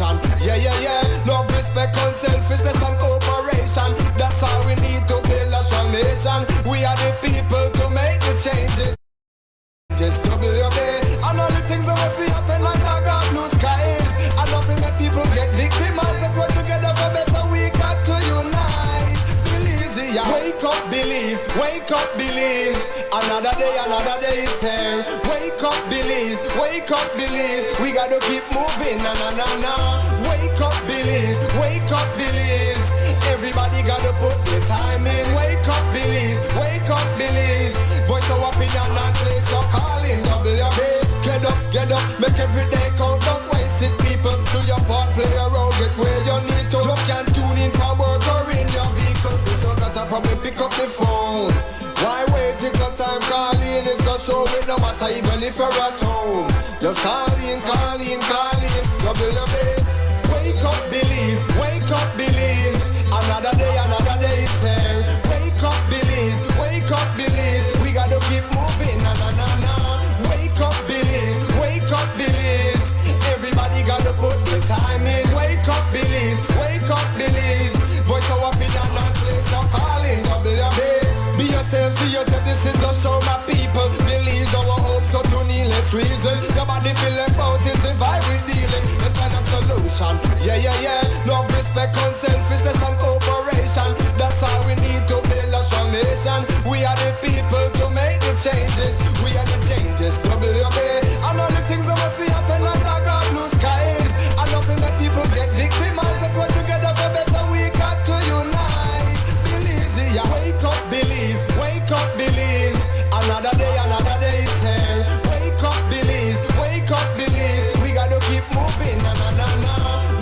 solution. Yeah, yeah, yeah. Love, respect, unselfishness and cooperation. That's all we need to build a strong nation. We are the people to make the changes. Just WUB, and all the things that will be happen like I got blue skies. And nothing make people get victimized. Let's work together for better. We got to unite. Belize, yeah. Wake up, Belize. Wake up, Belize. Another day is here. Wake up, Belize. Wake up, Belize. We gotta keep moving. Na na na na. Wake up, Belize. Wake up, Belize. Everybody gotta put their time in. Wake up, Belize. Wake up, Belize. Voice our opinion and place your calling. WUB. Get up, make every day count. Don't waste it, people. Do your part, play a role, get where you need to. You can tune in from work or in your vehicle. If you got a problem, pick up the phone. Why wait? It's a time calling. It's a show. It no matter even if you're at home. Just call in. WUB. Wake up, Belize. Wake up, Belize. Another day is here. Wake up, Belize. Wake up, Belize. We gotta keep moving. Na na na na. Wake up, Belize. Wake up, Belize. Everybody gotta put their time in. Wake up, Belize. Wake up, Belize. Voice our opinion and place your calling. WUB. Be yourself, see yourself. This is the show, my people. Belize our hope, so to needless reason. Nobody feel left out. Is the vibe we dealing. Let's find a solution. Yeah, yeah, yeah. Love, respect, unselfishness and cooperation. That's all we need to build a strong nation. We are the people to make the changes. We are the changes. WUB. And all the things that will be happen like I got blue skies. And nothing that people get victimized. Let's work together for better. We got to unite. Belize, yeah. Wake up, Belize. Wake up, Belize. Another day is here. Wake up, Belize. Wake up, Belize. We gotta keep moving. Na na na na.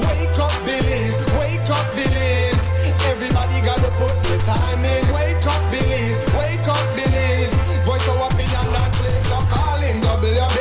Wake up, Belize. Wake up, Belize. Everybody gotta put their time in. Wake up, Belize. Wake up, Belize. Voice our opinion and place your calling. WUB.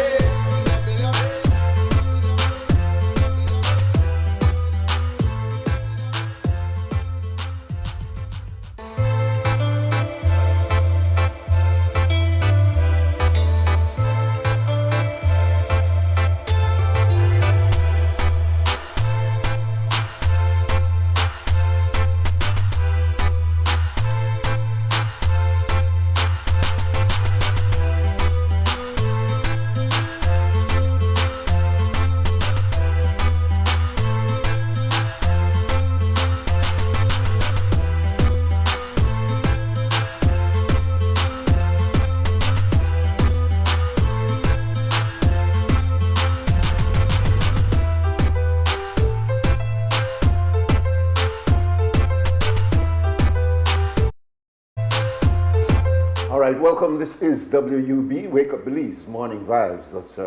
All right, welcome. This is WUB, Wake Up Belize Morning Vibes. It's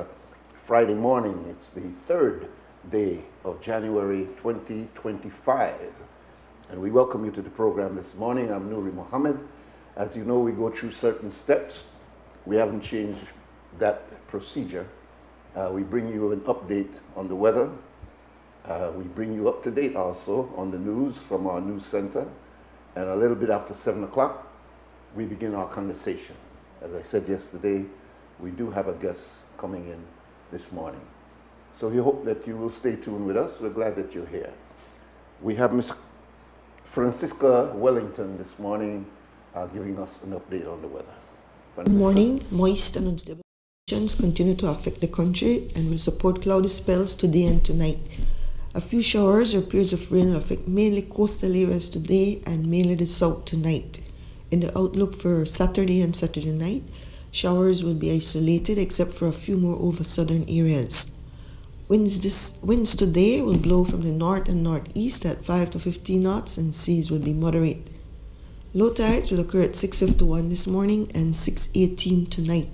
Friday morning. It's the 3rd day of January 2025. And we welcome you to the program this morning. I'm Nuri Mohammed. As you know, we go through certain steps. We haven't changed that procedure. We bring you an update on the weather. We bring you up to date also on the news from our news center. And a little bit after 7 o'clock, we begin our conversation. As I said yesterday, we do have a guest coming in this morning. So we hope that you will stay tuned with us. We're glad that you're here. We have Miss Francisca Wellington this morning giving us an update on the weather. Good morning. Moist and unstable conditions continue to affect the country and will support cloudy spells today and tonight. A few showers or periods of rain will affect mainly coastal areas today and mainly the south tonight. In the outlook for Saturday and Saturday night, showers will be isolated except for a few more over southern areas. Winds today will blow from the north and northeast at 5 to 15 knots and seas will be moderate. Low tides will occur at 6:51 this morning and 6:18 tonight.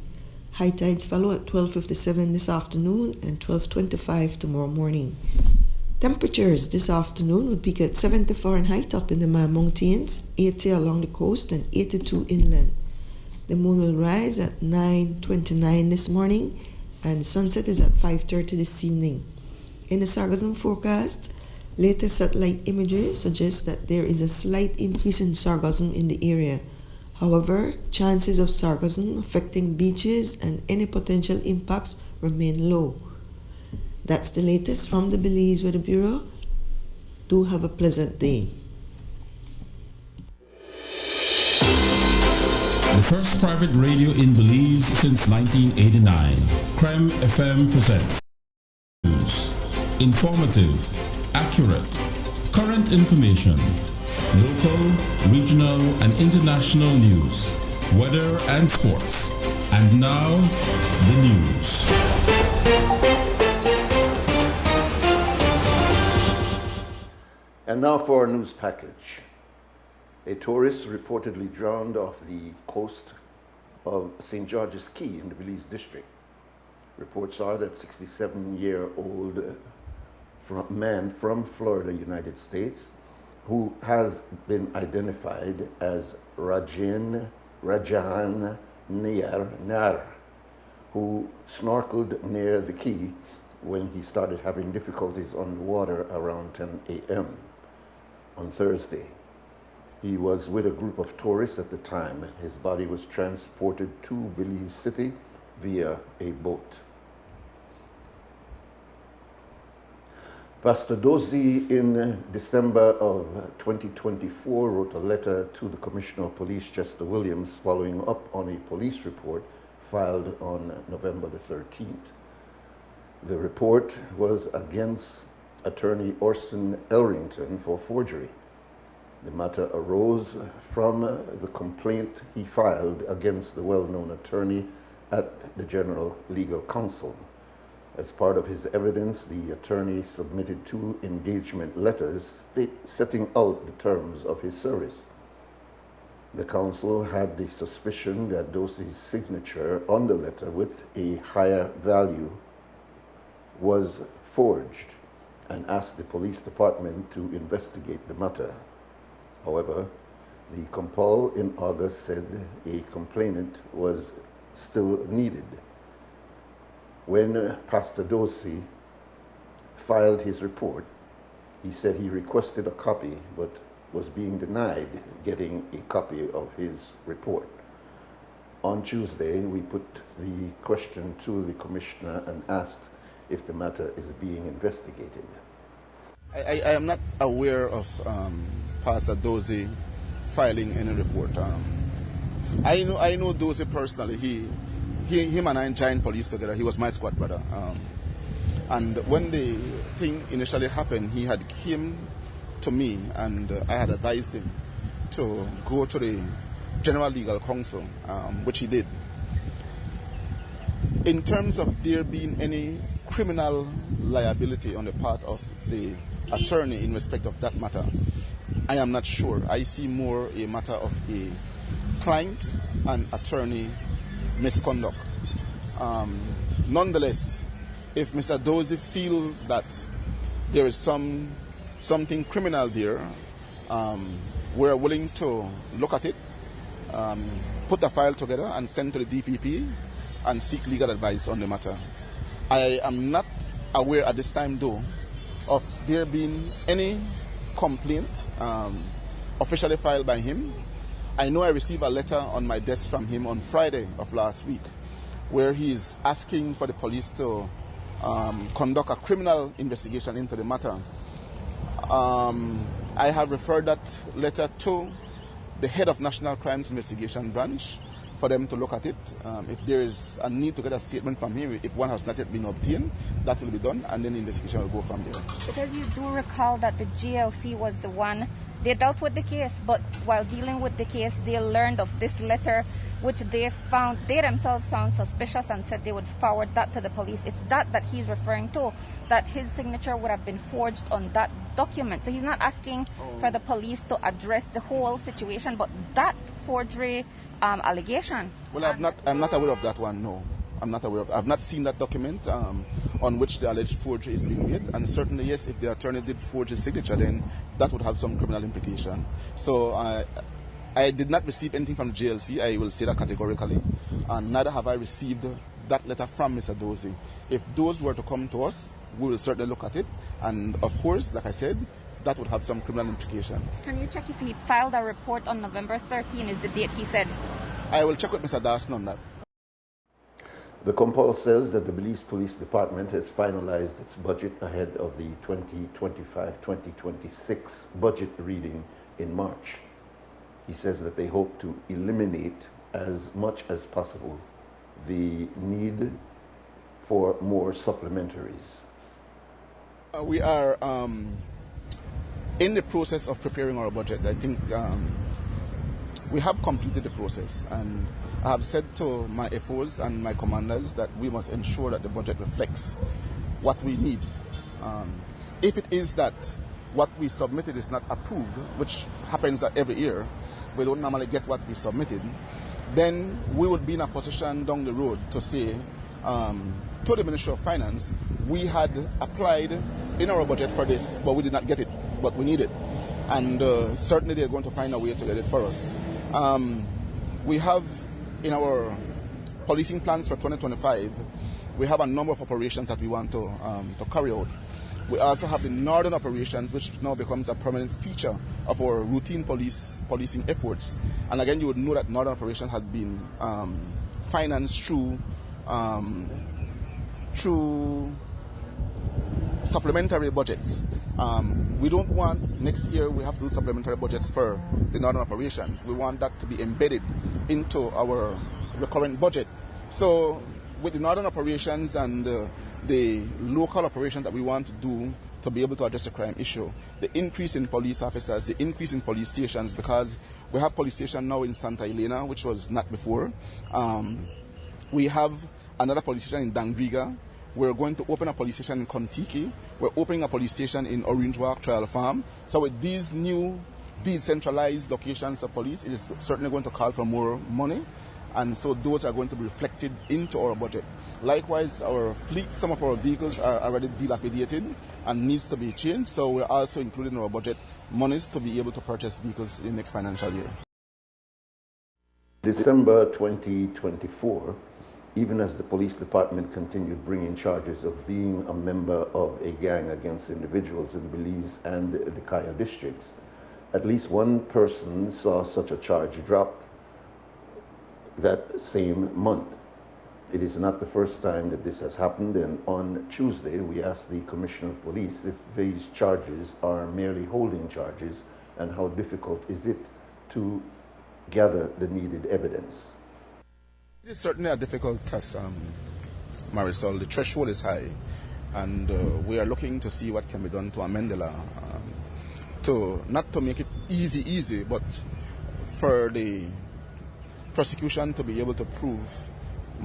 High tides follow at 12:57 this afternoon and 12:25 tomorrow morning. Temperatures this afternoon will peak at 70 Fahrenheit up in the Man Mountains, 80 along the coast and 82 inland. The moon will rise at 9:29 this morning and sunset is at 5:30 this evening. In the sargassum forecast, latest satellite imagery suggests that there is a slight increase in sargassum in the area. However, chances of sargassum affecting beaches and any potential impacts remain low. That's the latest from the Belize Weather Bureau. Do have a pleasant day. The first private radio in Belize since 1989, Creme FM presents news. Informative, accurate, current information, local, regional and international news, weather and sports. And now, the news. And now for our news package. A tourist reportedly drowned off the coast of St. George's Key in the Belize district. Reports are that 67-year-old man from Florida, United States, who has been identified as Rajan Nayar, who snorkeled near the key when he started having difficulties on the water around 10 a.m. on Thursday. He was with a group of tourists at the time. His body was transported to Belize City via a boat. Pastor Dozie in December of 2024 wrote a letter to the Commissioner of Police, Chester Williams, following up on a police report filed on November the 13th. The report was against attorney Orson Elrington for forgery. The matter arose from the complaint he filed against the well-known attorney at the General Legal Counsel. As part of his evidence, the attorney submitted 2 engagement letters setting out the terms of his service. The counsel had the suspicion that Dosey's signature on the letter with a higher value was forged and asked the police department to investigate the matter. However, the compol in August said a complainant was still needed. When Pastor Dozie filed his report, he said he requested a copy but was being denied getting a copy of his report. On Tuesday, we put the question to the commissioner and asked if the matter is being investigated. I am not aware of Pastor Dozie filing any report. I know Dozie personally. Him and I joined police together. He was my squad brother. And when the thing initially happened, he had came to me and I had advised him to go to the General Legal Counsel, which he did. In terms of there being any criminal liability on the part of the attorney in respect of that matter, I am not sure. I see more a matter of a client and attorney misconduct. Nonetheless, if Mr. Dozie feels that there is something criminal there, we're willing to look at it, put the file together and send to the DPP and seek legal advice on the matter. I am not aware at this time, though, of there being any complaint officially filed by him. I know I received a letter on my desk from him on Friday of last week where he is asking for the police to conduct a criminal investigation into the matter. I have referred that letter to the head of National Crimes Investigation Branch for them to look at it. If there is a need to get a statement from him, if one has not yet been obtained, that will be done, and then the investigation will go from there. Because you do recall that the GLC was the one, they dealt with the case, but while dealing with the case, they learned of this letter, which they themselves found suspicious and said they would forward that to the police. It's that he's referring to, that his signature would have been forged on that document. So he's not asking for the police to address the whole situation, but that forgery allegation. Well, I'm not aware of that one, no. I'm not aware of. I've not seen that document on which the alleged forgery is being made, and certainly, yes, if the attorney did forge his signature, then that would have some criminal implication. So I did not receive anything from the JLC, I will say that categorically, and neither have I received that letter from Mr. Dozie. If those were to come to us, we will certainly look at it, and of course, like I said, that would have some criminal implication. Can you check if he filed a report on November 13 is the date he said? I will check with Mr. Dawson on that. The Compol says that the Belize Police Department has finalized its budget ahead of the 2025-2026 budget reading in March. He says that they hope to eliminate as much as possible the need for more supplementaries. We are in the process of preparing our budget. I think we have completed the process, and I have said to my FOs and my commanders that we must ensure that the budget reflects what we need. If it is that what we submitted is not approved, which happens every year, we don't normally get what we submitted, then we would be in a position down the road to say to the Ministry of Finance, we had applied in our budget for this, but we did not get it, but we need it. And certainly they're going to find a way to get it for us. We have in our policing plans for 2025, we have a number of operations that we want to carry out. We also have the northern operations, which now becomes a permanent feature of our routine policing efforts. And again, you would know that northern operation has been financed through supplementary budgets. We don't want next year we have to do supplementary budgets for the northern operations. We want that to be embedded into our recurrent budget. So with the northern operations and the local operations that we want to do to be able to address the crime issue, the increase in police officers, the increase in police stations, because we have police station now in Santa Elena, which was not before. We have another police station in Dangriga. We're going to open a police station in Kontiki. We're opening a police station in Orange Walk, Trial Farm. So with these new decentralized locations of police, it is certainly going to call for more money. And so those are going to be reflected into our budget. Likewise, our fleet, some of our vehicles are already dilapidated and needs to be changed. So we're also including in our budget monies to be able to purchase vehicles in the next financial year. December 2024, even as the police department continued bringing charges of being a member of a gang against individuals in Belize and the Kaya districts, at least one person saw such a charge dropped that same month. It is not the first time that this has happened, and on Tuesday we asked the Commissioner of Police if these charges are merely holding charges and how difficult is it to gather the needed evidence. It is certainly a difficult task, Marisol. The threshold is high, and we are looking to see what can be done to amend the law, not to make it easy, but for the prosecution to be able to prove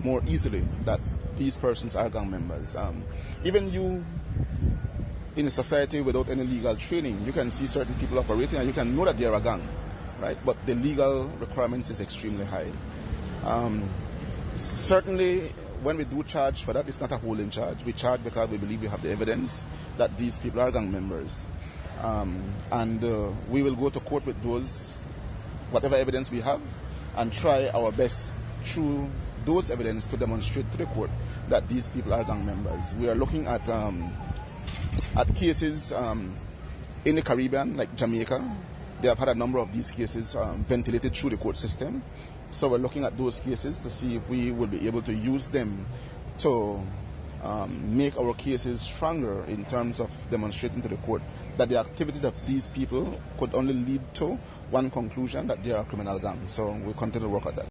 more easily that these persons are gang members. Even you, in a society without any legal training, you can see certain people operating and you can know that they are a gang, right? But the legal requirements is extremely high. Certainly, when we do charge for that, it's not a holding charge. We charge because we believe we have the evidence that these people are gang members. And we will go to court with whatever evidence we have, and try our best through those evidence to demonstrate to the court that these people are gang members. We are looking at cases in the Caribbean, like Jamaica. They have had a number of these cases ventilated through the court system. So we're looking at those cases to see if we will be able to use them to make our cases stronger in terms of demonstrating to the court that the activities of these people could only lead to one conclusion, that they are a criminal gang. So we'll continue to work at that.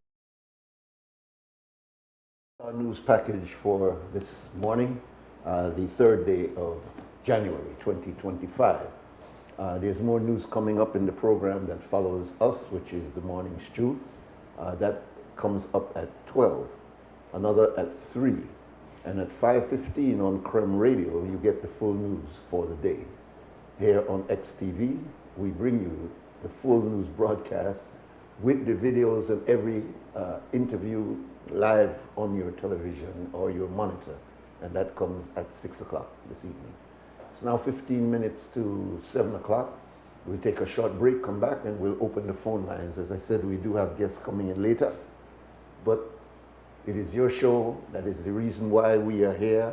Our news package for this morning, the third day of January 2025. There's more news coming up in the program that follows us, which is the Morning Stew. That comes up at 12, another at 3, and at 5:15 on Creme Radio, you get the full news for the day. Here on XTV, we bring you the full news broadcast with the videos of every interview live on your television or your monitor, and that comes at 6 o'clock this evening. It's now 15 minutes to 7 o'clock. We'll take a short break, come back, and we'll open the phone lines. As I said, we do have guests coming in later, but it is your show. That is the reason why we are here,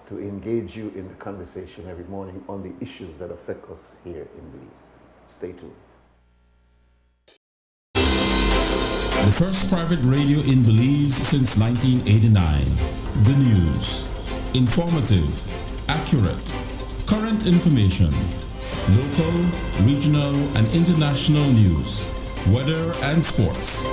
to engage you in the conversation every morning on the issues that affect us here in Belize. Stay tuned. The first private radio in Belize since 1989. The news. Informative, accurate, current information. Local, regional, and international news. Weather and sports.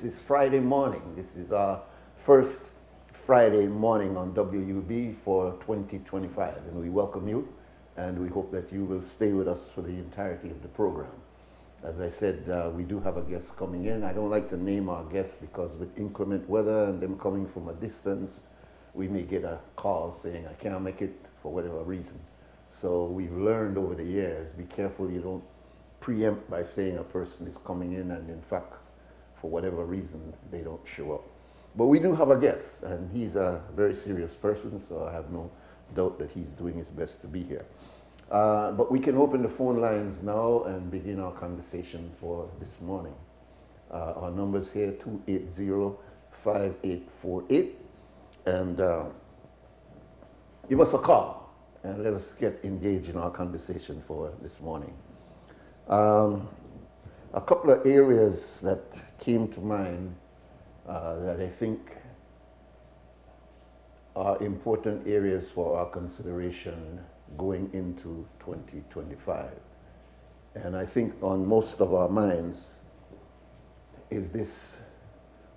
is Friday morning. This is our first Friday morning on WUB for 2025, and we welcome you, and we hope that you will stay with us for the entirety of the program. As I said, we do have a guest coming in. I don't like to name our guests because with inclement weather and them coming from a distance, we may get a call saying, I can't make it for whatever reason. So we've learned over the years, be careful you don't preempt by saying a person is coming in and in fact, for whatever reason, they don't show up. But we do have a guest, and he's a very serious person, so I have no doubt that he's doing his best to be here. But we can open the phone lines now and begin our conversation for this morning. Our number's here, 280-5848, and give us a call and let us get engaged in our conversation for this morning. A couple of areas that came to mind that I think are important areas for our consideration going into 2025. And I think on most of our minds is this,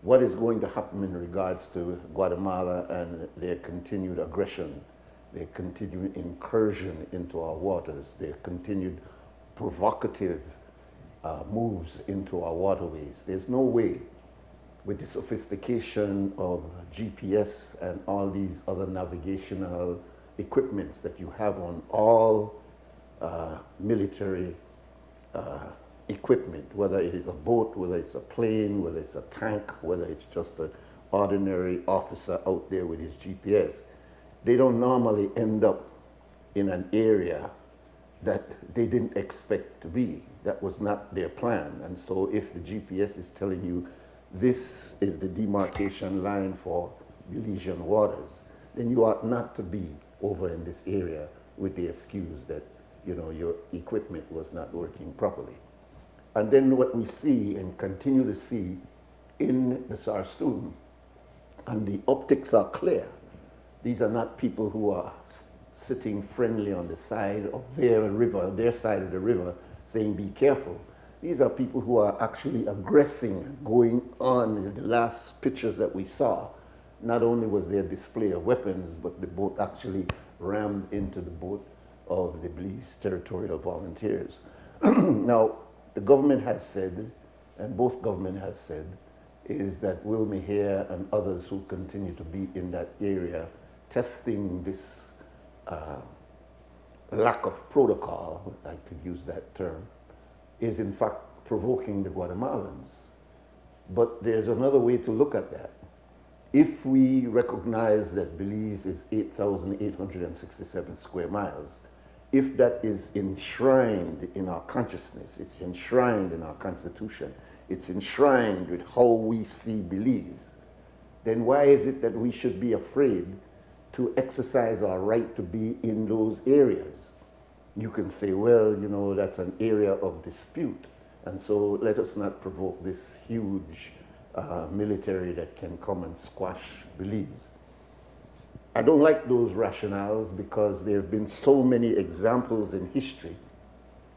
what is going to happen in regards to Guatemala and their continued aggression, their continued incursion into our waters, their continued provocative moves into our waterways. There's no way with the sophistication of GPS and all these other navigational equipments that you have on all military equipment, whether it is a boat, whether it's a plane, whether it's a tank, whether it's just an ordinary officer out there with his GPS, they don't normally end up in an area that they didn't expect to be. That was not their plan. And so if the GPS is telling you this is the demarcation line for Belizean waters, then you ought not to be over in this area with the excuse that, you know, your equipment was not working properly. And then what we see and continue to see in the Sarstoon, and the optics are clear. These are not people who are sitting friendly on the side of their river, their side of the river, saying be careful. These are people who are actually aggressing, going on. The last pictures that we saw, not only was there a display of weapons, but the boat actually rammed into the boat of the Belize Territorial Volunteers. Now, the government has said, and both government has said, is that Will Mejia and others who continue to be in that area testing this lack of protocol, I could use that term, is in fact provoking the Guatemalans. But there's another way to look at that. If we recognize that Belize is 8,867 square miles, if that is enshrined in our consciousness, it's enshrined in our constitution, it's enshrined with how we see Belize, then why is it that we should be afraid to exercise our right to be in those areas? You can say, well, you know, that's an area of dispute, and so let us not provoke this huge military that can come and squash Belize. I don't like those rationales because there have been so many examples in history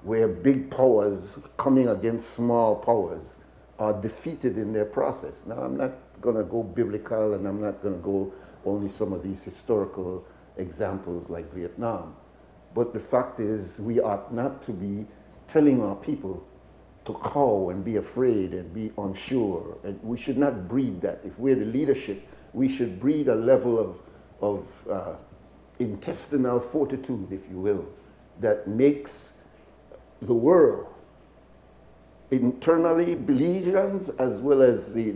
where big powers coming against small powers are defeated in their process. Now, I'm not going to go biblical, and I'm not going to go only some of these historical examples like Vietnam. But the fact is, we ought not to be telling our people to cow and be afraid and be unsure. And we should not breed that. If we're the leadership, we should breed a level of intestinal fortitude, if you will, that makes the world, internally Belizeans, as well as the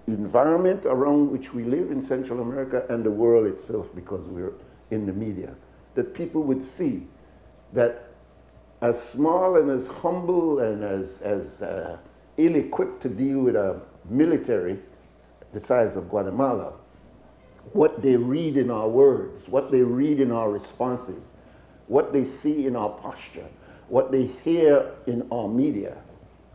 environment around which we live in Central America, and the world itself, because we're in the media, that people would see that as small and as humble and as ill-equipped to deal with a military the size of Guatemala, what they read in our words, what they read in our responses, what they see in our posture, what they hear in our media,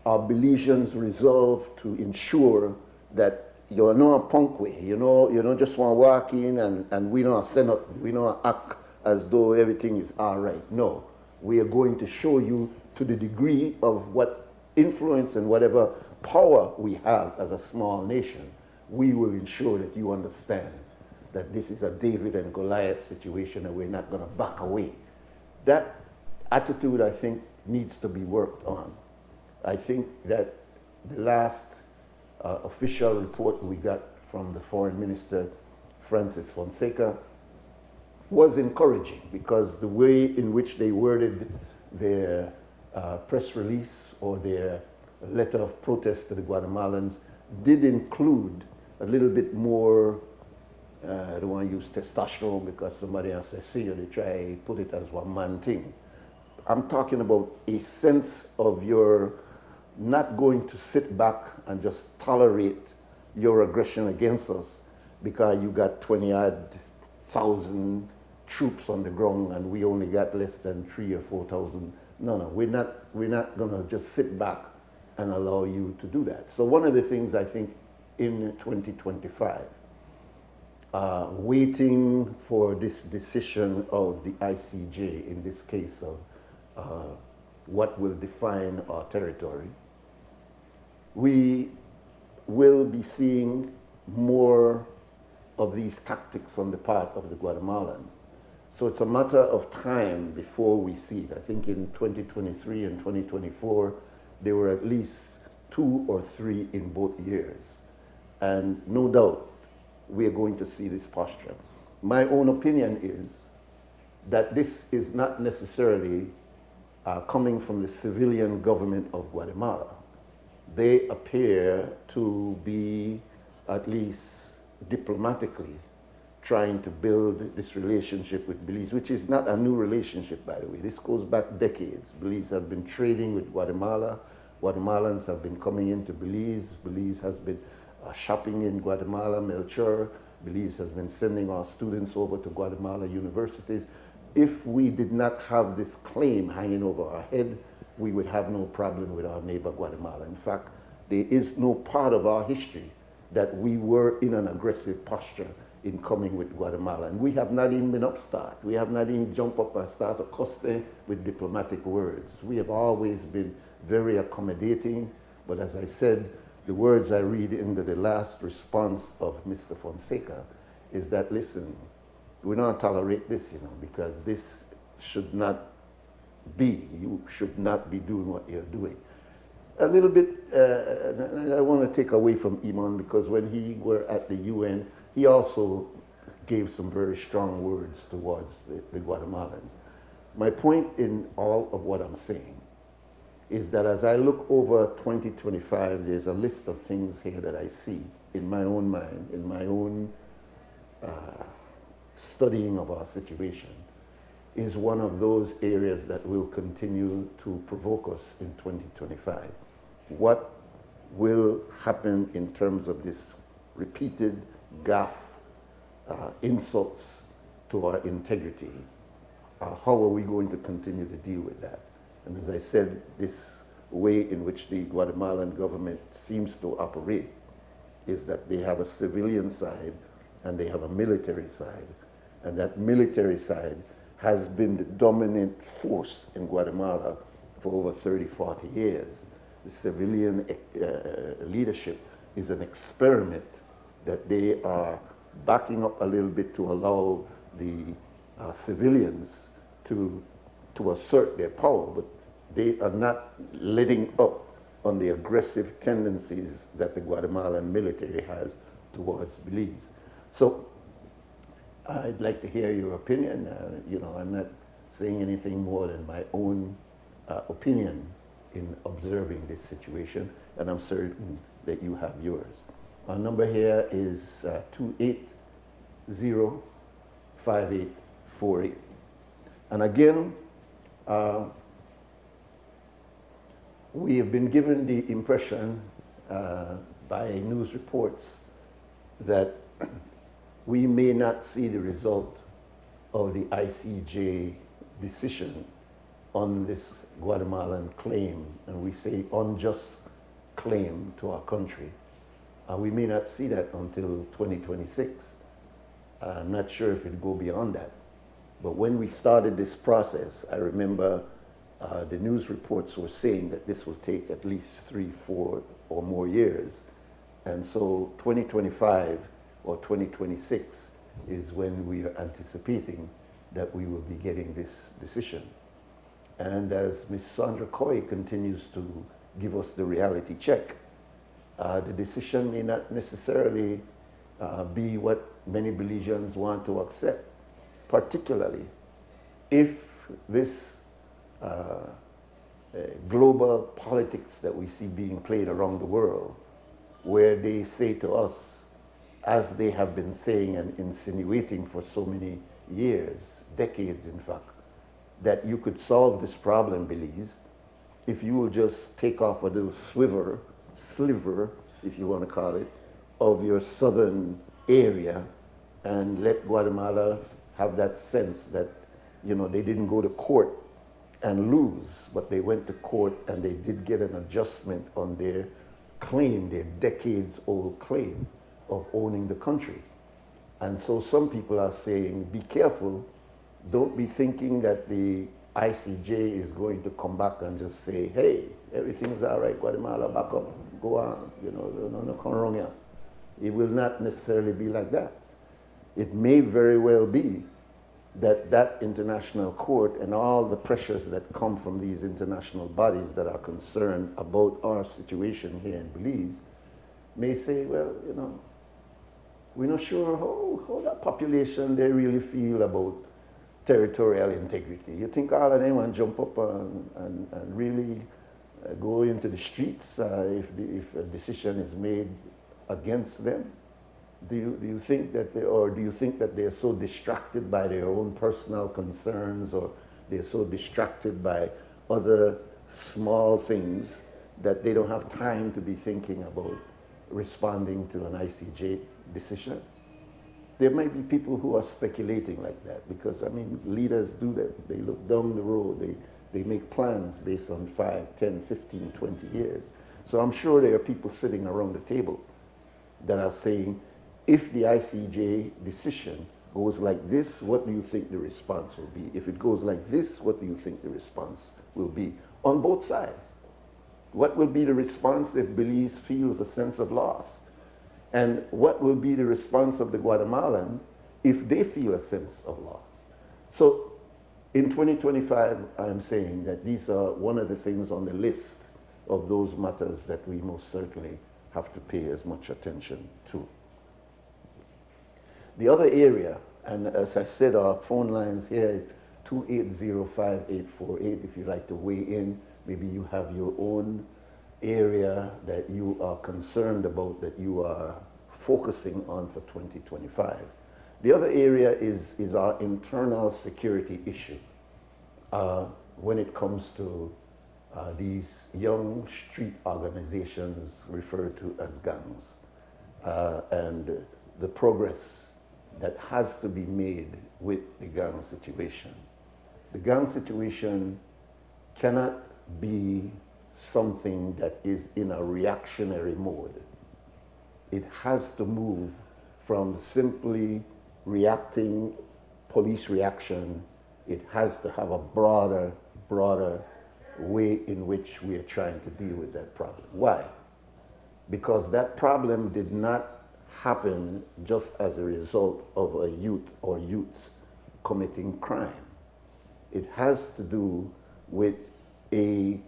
our Belizeans resolve to ensure that you're not a punk way, you don't just want to walk in and we don't send up, we don't act as though everything is all right. No, we are going to show you to the degree of what influence and whatever power we have as a small nation, we will ensure that you understand that this is a David and Goliath situation and we're not going to back away. That attitude, I think, needs to be worked on. I think that the last official report we got from the Foreign Minister, Francis Fonseca, was encouraging because the way in which they worded their press release or their letter of protest to the Guatemalans did include a little bit more, I don't want to use testosterone because somebody else says, see, they try put it as one man thing. I'm talking about a sense of your not going to sit back and just tolerate your aggression against us because you got 20-odd thousand troops on the ground and we only got less than 3,000 or 4,000. No, we're not going to just sit back and allow you to do that. So one of the things I think in 2025, waiting for this decision of the ICJ, in this case of what will define our territory, we will be seeing more of these tactics on the part of the Guatemalan. So it's a matter of time before we see it. I think in 2023 and 2024, there were at least 2 or 3 in both years. And no doubt, we are going to see this posture. My own opinion is that this is not necessarily coming from the civilian government of Guatemala. They appear to be, at least diplomatically, trying to build this relationship with Belize, which is not a new relationship, by the way. This goes back decades. Belize have been trading with Guatemala. Guatemalans have been coming into Belize. Belize has been shopping in Guatemala, Melchor. Belize has been sending our students over to Guatemala universities. If we did not have this claim hanging over our head, we would have no problem with our neighbor Guatemala. In fact, there is no part of our history that we were in an aggressive posture in coming with Guatemala. And we have not even been upstart. We have not even jumped up and started accosting with diplomatic words. We have always been very accommodating, but as I said, the words I read into the last response of Mr. Fonseca is that, listen, we don't tolerate this, because this should not be. You should not be doing what you're doing. A little bit, I want to take away from Iman because when he were at the UN, he also gave some very strong words towards the Guatemalans. My point in all of what I'm saying is that as I look over 2025, there's a list of things here that I see in my own mind, in my own studying of our situation, is one of those areas that will continue to provoke us in 2025. What will happen in terms of this repeated gaffe, insults to our integrity? How are we going to continue to deal with that? And as I said, this way in which the Guatemalan government seems to operate is that they have a civilian side and they have a military side. And that military side has been the dominant force in Guatemala for over 30, 40 years. The civilian leadership is an experiment that they are backing up a little bit to allow the civilians to assert their power, but they are not letting up on the aggressive tendencies that the Guatemalan military has towards Belize. So I'd like to hear your opinion. I'm not saying anything more than my own opinion in observing this situation, and I'm certain that you have yours. Our number here is 280-5848. And again, we have been given the impression by news reports that we may not see the result of the ICJ decision on this Guatemalan claim, and we say unjust claim to our country. We may not see that until 2026. I'm not sure if it'll go beyond that. But when we started this process, I remember The news reports were saying that this will take at least 3, 4 or more years. And so 2025 or 2026 is when we are anticipating that we will be getting this decision. And as Ms. Sandra Coy continues to give us the reality check, the decision may not necessarily be what many Belizeans want to accept, particularly if this global politics that we see being played around the world, where they say to us, as they have been saying and insinuating for so many years, decades in fact, that you could solve this problem, Belize, if you will just take off a little sliver, if you want to call it, of your southern area and let Guatemala have that sense that, you know, they didn't go to court and lose, but they went to court and they did get an adjustment on their claim, their decades-old claim of owning the country. And so some people are saying, be careful, don't be thinking that the ICJ is going to come back and just say, hey, everything's all right, Guatemala, back up, go on, you know, no come wrong here. It will not necessarily be like that. It may very well be that that international court and all the pressures that come from these international bodies that are concerned about our situation here in Belize may say, well, you know, we're not sure how that population, they really feel about territorial integrity. You think all of them want to jump up and really go into the streets if a decision is made against them? Do you think that do you think that they're so distracted by their own personal concerns, or they're so distracted by other small things that they don't have time to be thinking about responding to an ICJ decision? There might be people who are speculating like that, because I mean, leaders do that. They look down the road, they make plans based on 5, 10, 15, 20 years. So I'm sure there are people sitting around the table that are saying, if the ICJ decision goes like this, what do you think the response will be? If it goes like this, what do you think the response will be? On both sides. What will be the response if Belize feels a sense of loss? And what will be the response of the Guatemalan if they feel a sense of loss? So in 2025, I'm saying that these are one of the things on the list of those matters that we most certainly have to pay as much attention to. The other area, and as I said, our phone lines here is 2805848. If you'd like to weigh in, maybe you have your own area that you are concerned about, that you are focusing on for 2025. The other area is our internal security issue when it comes to these young street organizations referred to as gangs, and the progress that has to be made with the gang situation. The gang situation cannot be something that is in a reactionary mode. It has to move from simply reacting, police reaction. It has to have a broader way in which we are trying to deal with that problem. Why? Because that problem did not happen just as a result of a youth or youths committing crime. It has to do with a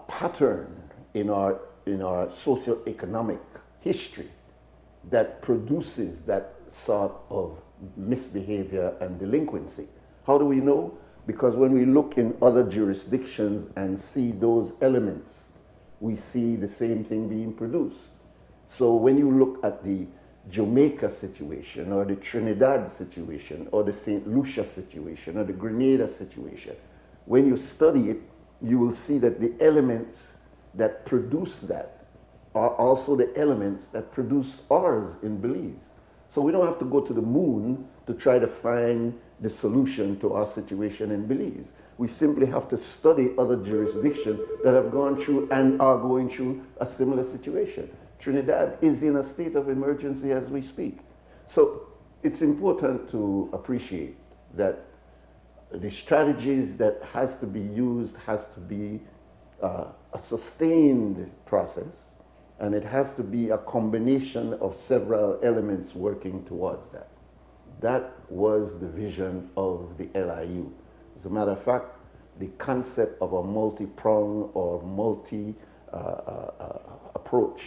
pattern in our socioeconomic history that produces that sort of misbehavior and delinquency. How do we know? Because when we look in other jurisdictions and see those elements, we see the same thing being produced. So when you look at the Jamaica situation, or the Trinidad situation, or the St. Lucia situation, or the Grenada situation, when you study it, you will see that the elements that produce that are also the elements that produce ours in Belize. So we don't have to go to the moon to try to find the solution to our situation in Belize. We simply have to study other jurisdictions that have gone through and are going through a similar situation. Trinidad is in a state of emergency as we speak. So it's important to appreciate that the strategies that has to be used has to be a sustained process, and it has to be a combination of several elements working towards that. That was the vision of the LIU. As a matter of fact, the concept of a multi-prong or multi-approach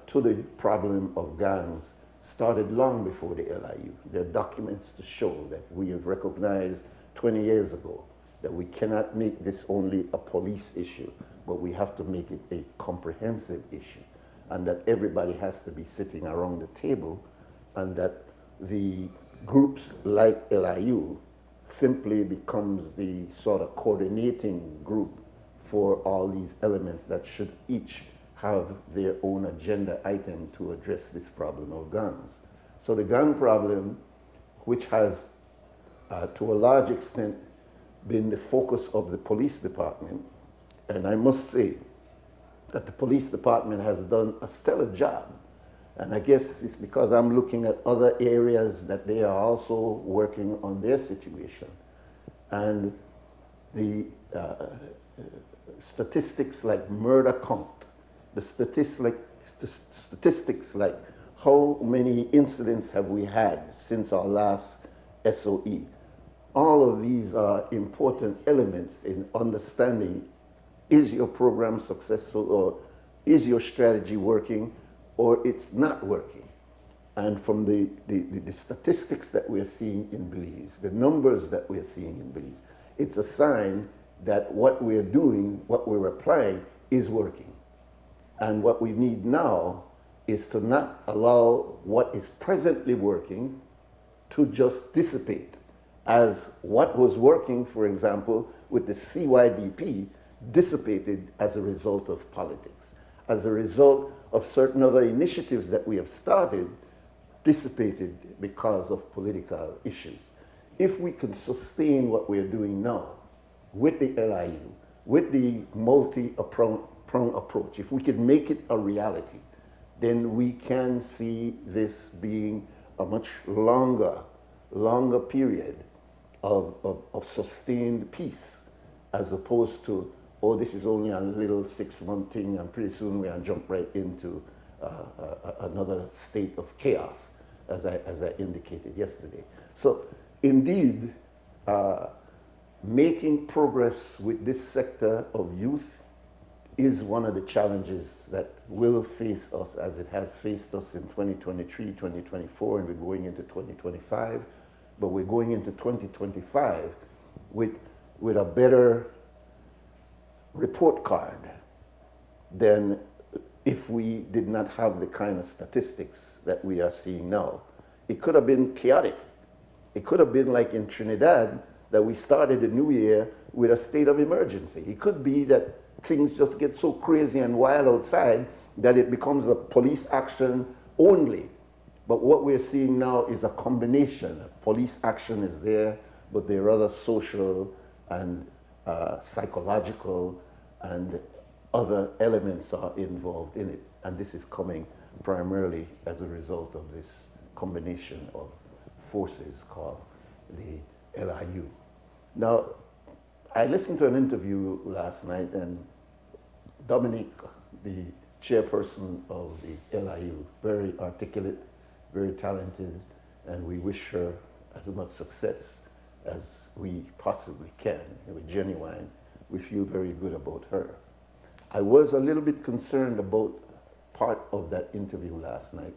to the problem of gangs started long before the LIU. There are documents to show that we have recognized 20 years ago that we cannot make this only a police issue, but we have to make it a comprehensive issue, and that everybody has to be sitting around the table, and that the groups like LIU simply becomes the sort of coordinating group for all these elements that should each have their own agenda item to address this problem of guns. So the gun problem, which has to a large extent been the focus of the police department, and I must say that the police department has done a stellar job. And I guess it's because I'm looking at other areas that they are also working on their situation. And the statistics like murder count, the statistics like how many incidents have we had since our last SOE. All of these are important elements in understanding, is your program successful, or is your strategy working, or it's not working. And from the statistics that we're seeing in Belize, the numbers that we're seeing in Belize, it's a sign that what we're doing, what we're applying, is working. And what we need now is to not allow what is presently working to just dissipate, as what was working, for example, with the CYDP dissipated as a result of politics, as a result of certain other initiatives that we have started, dissipated because of political issues. If we can sustain what we're doing now with the LIU, with the multi-prong approach, if we can make it a reality, then we can see this being a much longer period of sustained peace, as opposed to, oh, this is only a little 6-month thing, and pretty soon we're gonna jump right into another state of chaos, as I indicated yesterday. So indeed, making progress with this sector of youth is one of the challenges that will face us, as it has faced us in 2023, 2024, and we're going into 2025. But we're going into 2025 with a better report card than if we did not have the kind of statistics that we are seeing now. It could have been chaotic. It could have been like in Trinidad, that we started the new year with a state of emergency. It could be that things just get so crazy and wild outside that it becomes a police action only. But what we're seeing now is a combination. Police action is there, but there are other social and psychological and other elements are involved in it. And this is coming primarily as a result of this combination of forces called the LIU. Now, I listened to an interview last night, and Dominique, the chairperson of the LIU, very articulate, very talented, and we wish her as much success as we possibly can. We're genuine. We feel very good about her. I was a little bit concerned about part of that interview last night,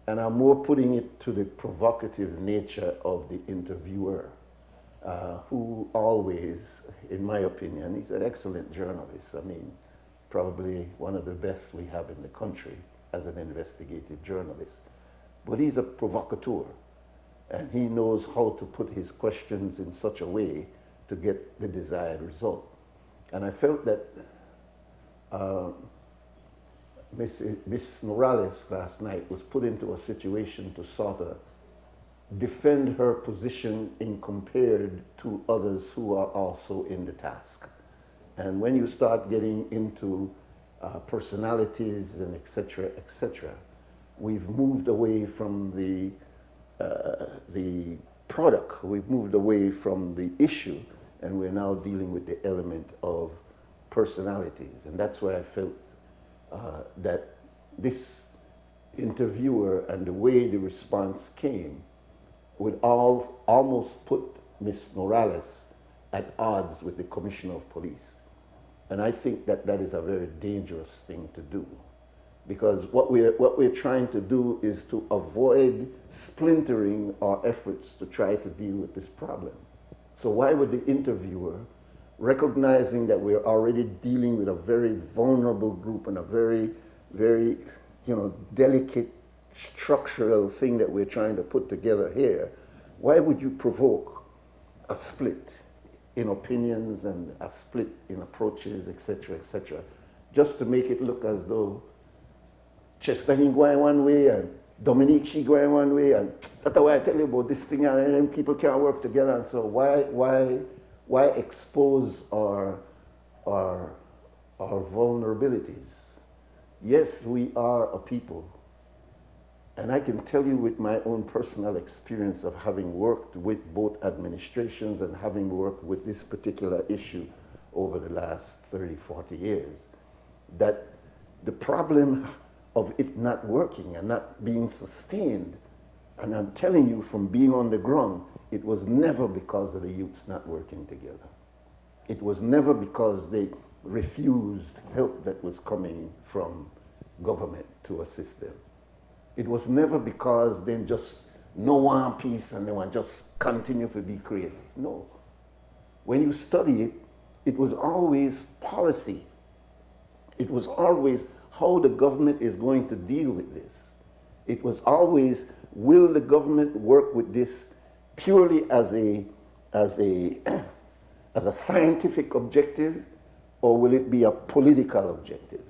and I'm more putting it to the provocative nature of the interviewer, who always, in my opinion, he's an excellent journalist. I mean, probably one of the best we have in the country as an investigative journalist. But he's a provocateur, and he knows how to put his questions in such a way to get the desired result. And I felt that Miss Morales last night was put into a situation to sort of defend her position in compared to others who are also in the task. And when you start getting into personalities and et cetera, we've moved away from the product. We've moved away from the issue, and we're now dealing with the element of personalities. And that's why I felt that this interviewer and the way the response came would almost put Ms. Morales at odds with the Commissioner of Police. And I think that that is a very dangerous thing to do, because what we're trying to do is to avoid splintering our efforts to try to deal with this problem. So why would the interviewer, recognizing that we're already dealing with a very vulnerable group and a very, very, delicate structural thing that we're trying to put together here, why would you provoke a split in opinions and a split in approaches, etc., just to make it look as though Chester he going one way and Dominique she going one way, and that's why I tell you about this thing, and then people can't work together. And so why expose our vulnerabilities? Yes, we are a people. And I can tell you with my own personal experience of having worked with both administrations and having worked with this particular issue over the last 30, 40 years, that the problem of it not working and not being sustained, and I'm telling you from being on the ground, it was never because of the youths not working together. It was never because they refused help that was coming from government to assist them. It was never because they just no one peace and they want just continue to be creative. No. When you study it, it was always policy. It was always how the government is going to deal with this. It was always, will the government work with this purely as a scientific objective, or will it be a political objective?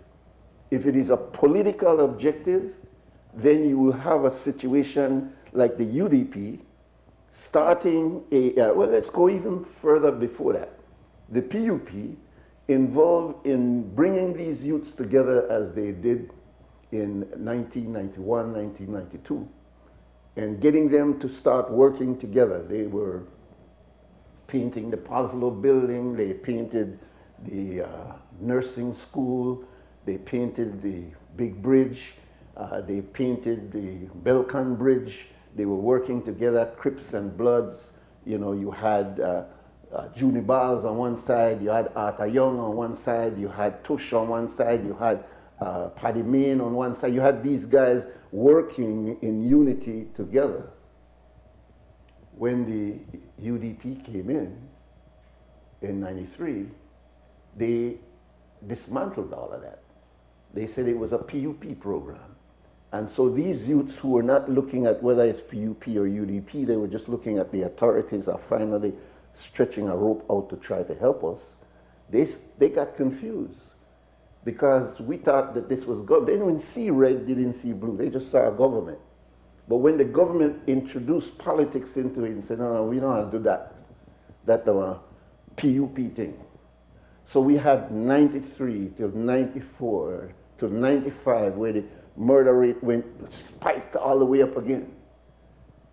If it is a political objective, then you will have a situation like the UDP starting well, let's go even further before that. The PUP involved in bringing these youths together as they did in 1991, 1992, and getting them to start working together. They were painting the Poslow building, they painted the nursing school, they painted the big bridge, they painted the Belcon Bridge. They were working together, Crips and Bloods. You had Junie Bars on one side, you had Arthur Young on one side, you had Tush on one side, you had Paddy Main on one side. You had these guys working in unity together. When the UDP came in 93, they dismantled all of that. They said it was a PUP program. And so these youths who were not looking at whether it's PUP or UDP, they were just looking at the authorities are finally stretching a rope out to try to help us. They got confused because we thought that this was government. They didn't see red, they didn't see blue. They just saw a government. But when the government introduced politics into it and said, no, we don't want to do that. That's the PUP thing. So we had 93 till 94 till 95 where the murder rate spiked all the way up again.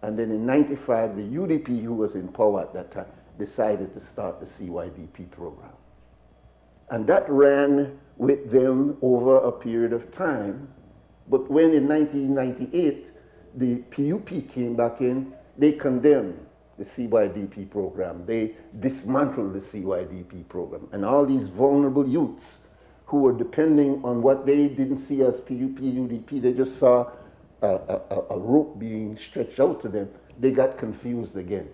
And then in 95, the UDP, who was in power at that time, decided to start the CYDP program. And that ran with them over a period of time. But when in 1998, the PUP came back in, they condemned the CYDP program. They dismantled the CYDP program. And all these vulnerable youths who were depending on what they didn't see as PUP, UDP, they just saw a rope being stretched out to them, they got confused again.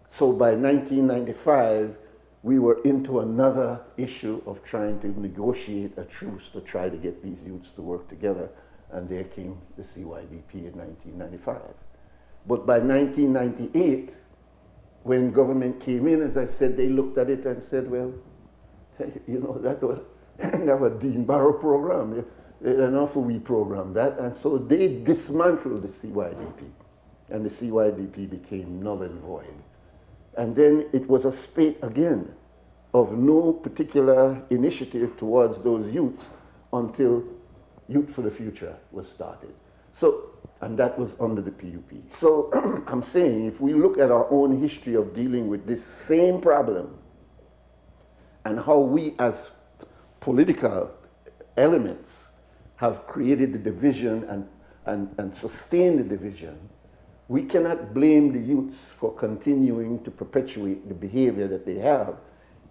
So by 1995, we were into another issue of trying to negotiate a truce to try to get these youths to work together, and there came the CYDP in 1995. But by 1998, when government came in, as I said, they looked at it and said, well, that was a Dean Barrow program. Enough we programmed that. And so they dismantled the CYDP. And the CYDP became null and void. And then it was a spate again of no particular initiative towards those youths until Youth for the Future was started. So And that was under the PUP. So I'm saying if we look at our own history of dealing with this same problem and how we as political elements have created the division and sustained the division, we cannot blame the youths for continuing to perpetuate the behavior that they have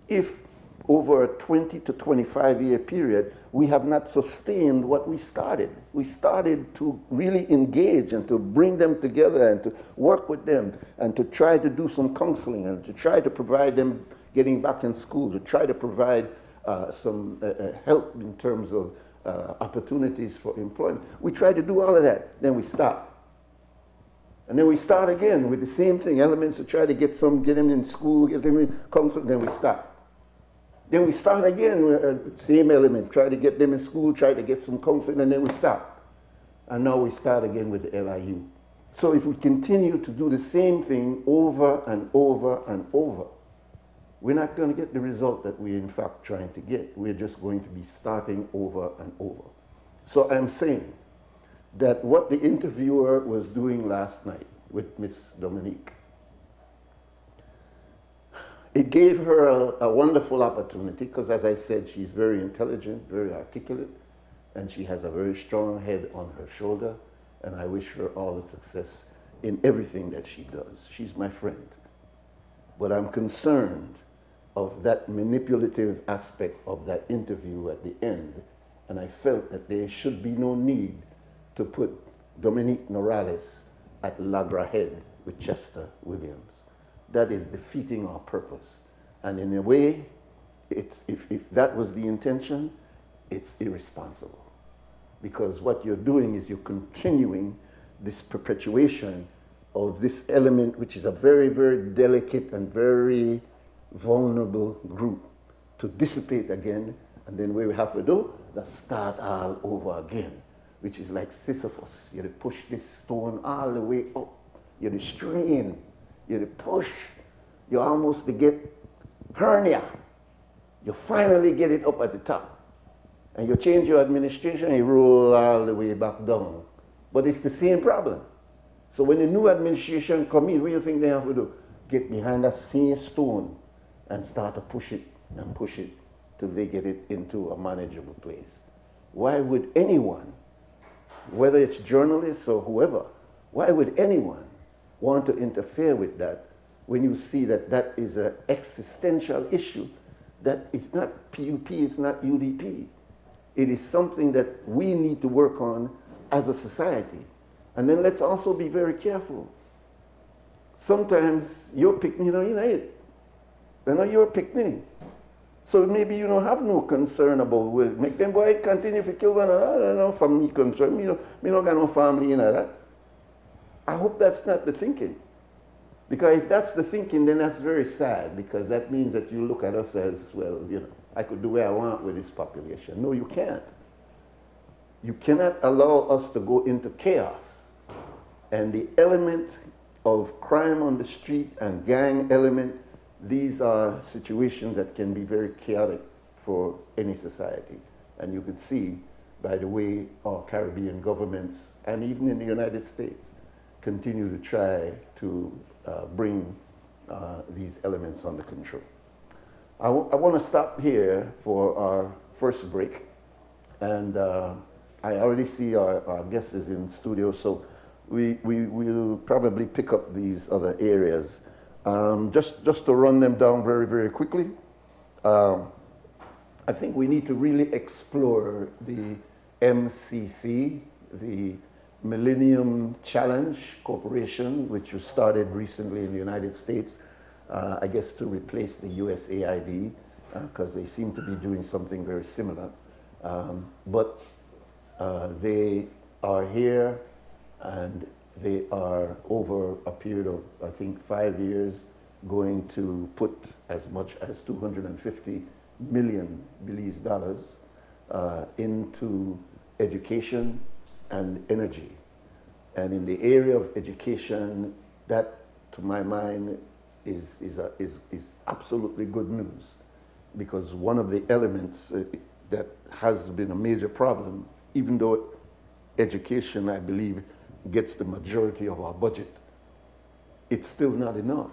if over a 20 to 25 year period, we have not sustained what we started. We started to really engage and to bring them together and to work with them and to try to do some counseling and to try to provide them getting back in school, to try to provide some help in terms of opportunities for employment. We try to do all of that, then we stop. And then we start again with the same thing, elements to try to get them in school, get them in counsel, then we stop. Then we start again with same element, try to get them in school, try to get some counseling, and then we stop. And now we start again with the LIU. So if we continue to do the same thing over and over and over, we're not going to get the result that we're in fact trying to get. We're just going to be starting over and over. So I'm saying that what the interviewer was doing last night with Miss Dominique, it gave her a wonderful opportunity because, as I said, she's very intelligent, very articulate, and she has a very strong head on her shoulder, and I wish her all the success in everything that she does. She's my friend. But I'm concerned of that manipulative aspect of that interview at the end, and I felt that there should be no need to put Dominique Norales at loggerhead with Chester Williams. That is defeating our purpose. And in a way, if that was the intention, it's irresponsible. Because what you're doing is you're continuing this perpetuation of this element, which is a very, very delicate and very vulnerable group, to dissipate again. And then what we have to do, let's start all over again, which is like Sisyphus. You push this stone all the way up. You strain. You push, you almost to get hernia. You finally get it up at the top. And you change your administration, you roll all the way back down. But it's the same problem. So when the new administration come in, what do you think they have to do? Get behind that same stone and start to push it and push it till they get it into a manageable place. Why would anyone, whether it's journalists or whoever, why would anyone want to interfere with that when you see that that is an existential issue that is not PUP, it's not UDP. It is something that we need to work on as a society. And then let's also be very careful. Sometimes your picnic, you know it. They know you're picnic. So maybe you don't have no concern about will make them boy continue to kill one another. I don't know, from me concern. Me don't got no family in that. I hope that's not the thinking. Because if that's the thinking, then that's very sad, because that means that you look at us as, well, you know, I could do what I want with this population. No, you can't. You cannot allow us to go into chaos. And the element of crime on the street and gang element, these are situations that can be very chaotic for any society. And you can see by the way our Caribbean governments, and even in the United States, continue to try to bring these elements under control. I want to stop here for our first break. And I already see our guest is in studio, so we will probably pick up these other areas. Just to run them down very, very quickly, I think we need to really explore the MCC, the Millennium Challenge Corporation, which was started recently in the United States, I guess to replace the USAID, because they seem to be doing something very similar. But they are here, and they are over a period of, I think, 5 years, going to put as much as 250 million Belize dollars into education and energy. And in the area of education, that, to my mind, is absolutely good news, because one of the elements that has been a major problem, even though education, I believe, gets the majority of our budget, it's still not enough.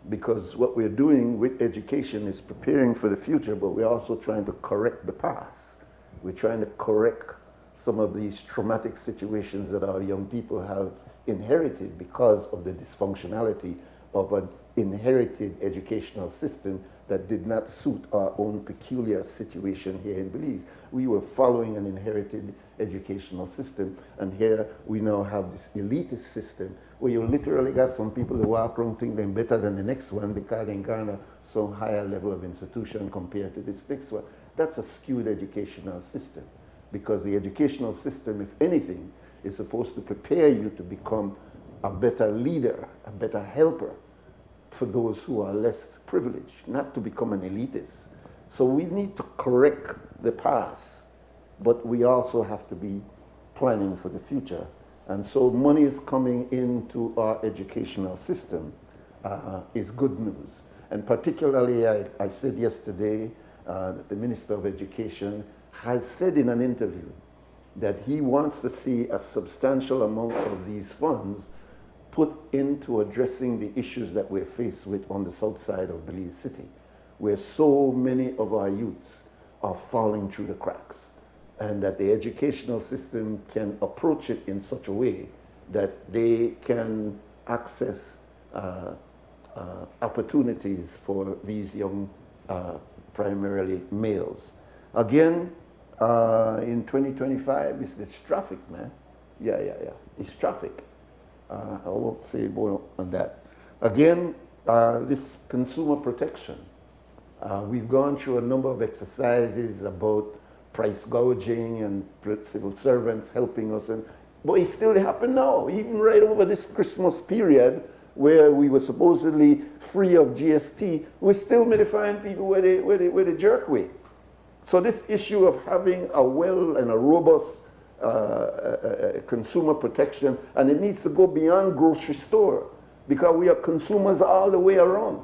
Because what we're doing with education is preparing for the future, but we're also trying to correct the past. We're trying to correct some of these traumatic situations that our young people have inherited because of the dysfunctionality of an inherited educational system that did not suit our own peculiar situation here in Belize. We were following an inherited educational system, and here we now have this elitist system where you literally got some people who walk around thinking they're better than the next one because they garner some higher level of institution compared to this next one. That's a skewed educational system, because the educational system, if anything, is supposed to prepare you to become a better leader, a better helper for those who are less privileged, not to become an elitist. So we need to correct the past, but we also have to be planning for the future. And so money is coming into our educational system is good news. And particularly, I said yesterday that the Minister of Education has said in an interview that he wants to see a substantial amount of these funds put into addressing the issues that we're faced with on the south side of Belize City, where so many of our youths are falling through the cracks, and that the educational system can approach it in such a way that they can access opportunities for these young, primarily males. Again, in 2025, it's traffic, man. Yeah. It's traffic. I won't say more on that. Again, this consumer protection. We've gone through a number of exercises about price gouging and civil servants helping us, but it still happened now, even right over this Christmas period where we were supposedly free of GST, we still may find people where they jerk away. So this issue of having a well and a robust consumer protection, and it needs to go beyond grocery store, because we are consumers all the way around.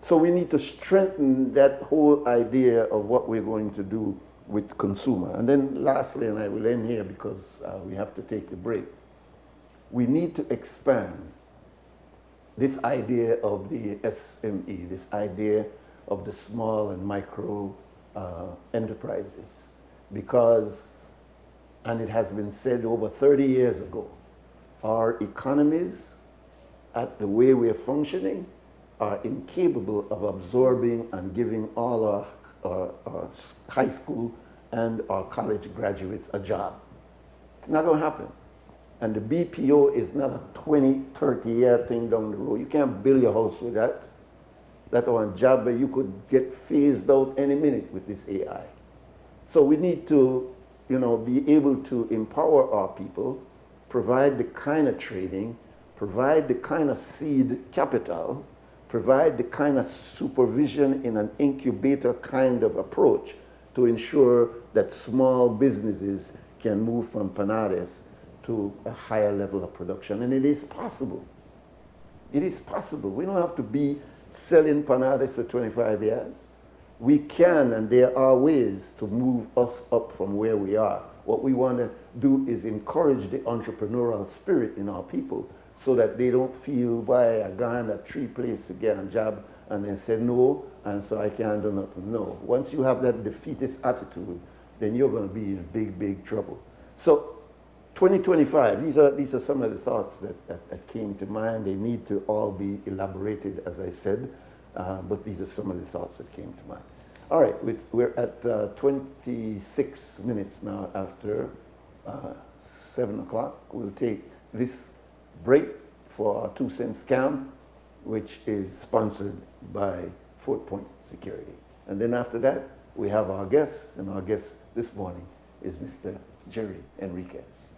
So we need to strengthen that whole idea of what we're going to do with consumer. And then lastly, and I will end here because we have to take a break, we need to expand this idea of the SME, this idea of the small and micro enterprises. Because, and it has been said over 30 years ago, our economies, at the way we are functioning, are incapable of absorbing and giving all our high school and our college graduates a job. It's not going to happen. And the BPO is not a 20, 30-year thing down the road. You can't build your house with that. That one job where you could get phased out any minute with this AI. So we need to, be able to empower our people, provide the kind of training, provide the kind of seed capital, provide the kind of supervision in an incubator kind of approach to ensure that small businesses can move from panades to a higher level of production. And it is possible. It is possible. We don't have to be selling panades for 25 years. We can, and there are ways to move us up from where we are. What we want to do is encourage the entrepreneurial spirit in our people so that they don't feel, why I gone a tree place to get a job and then say no, and so I can't do nothing. No. Once you have that defeatist attitude, then you're going to be in big, big trouble. So 2025, these are some of the thoughts that came to mind. They need to all be elaborated, as I said. But these are some of the thoughts that came to mind. All right, we're at 26 minutes now after 7 o'clock. We'll take this break for our 2 cent scam, which is sponsored by Fort Point Security. And then after that, we have our guest, and our guest this morning is Mr. Jerry Enriquez.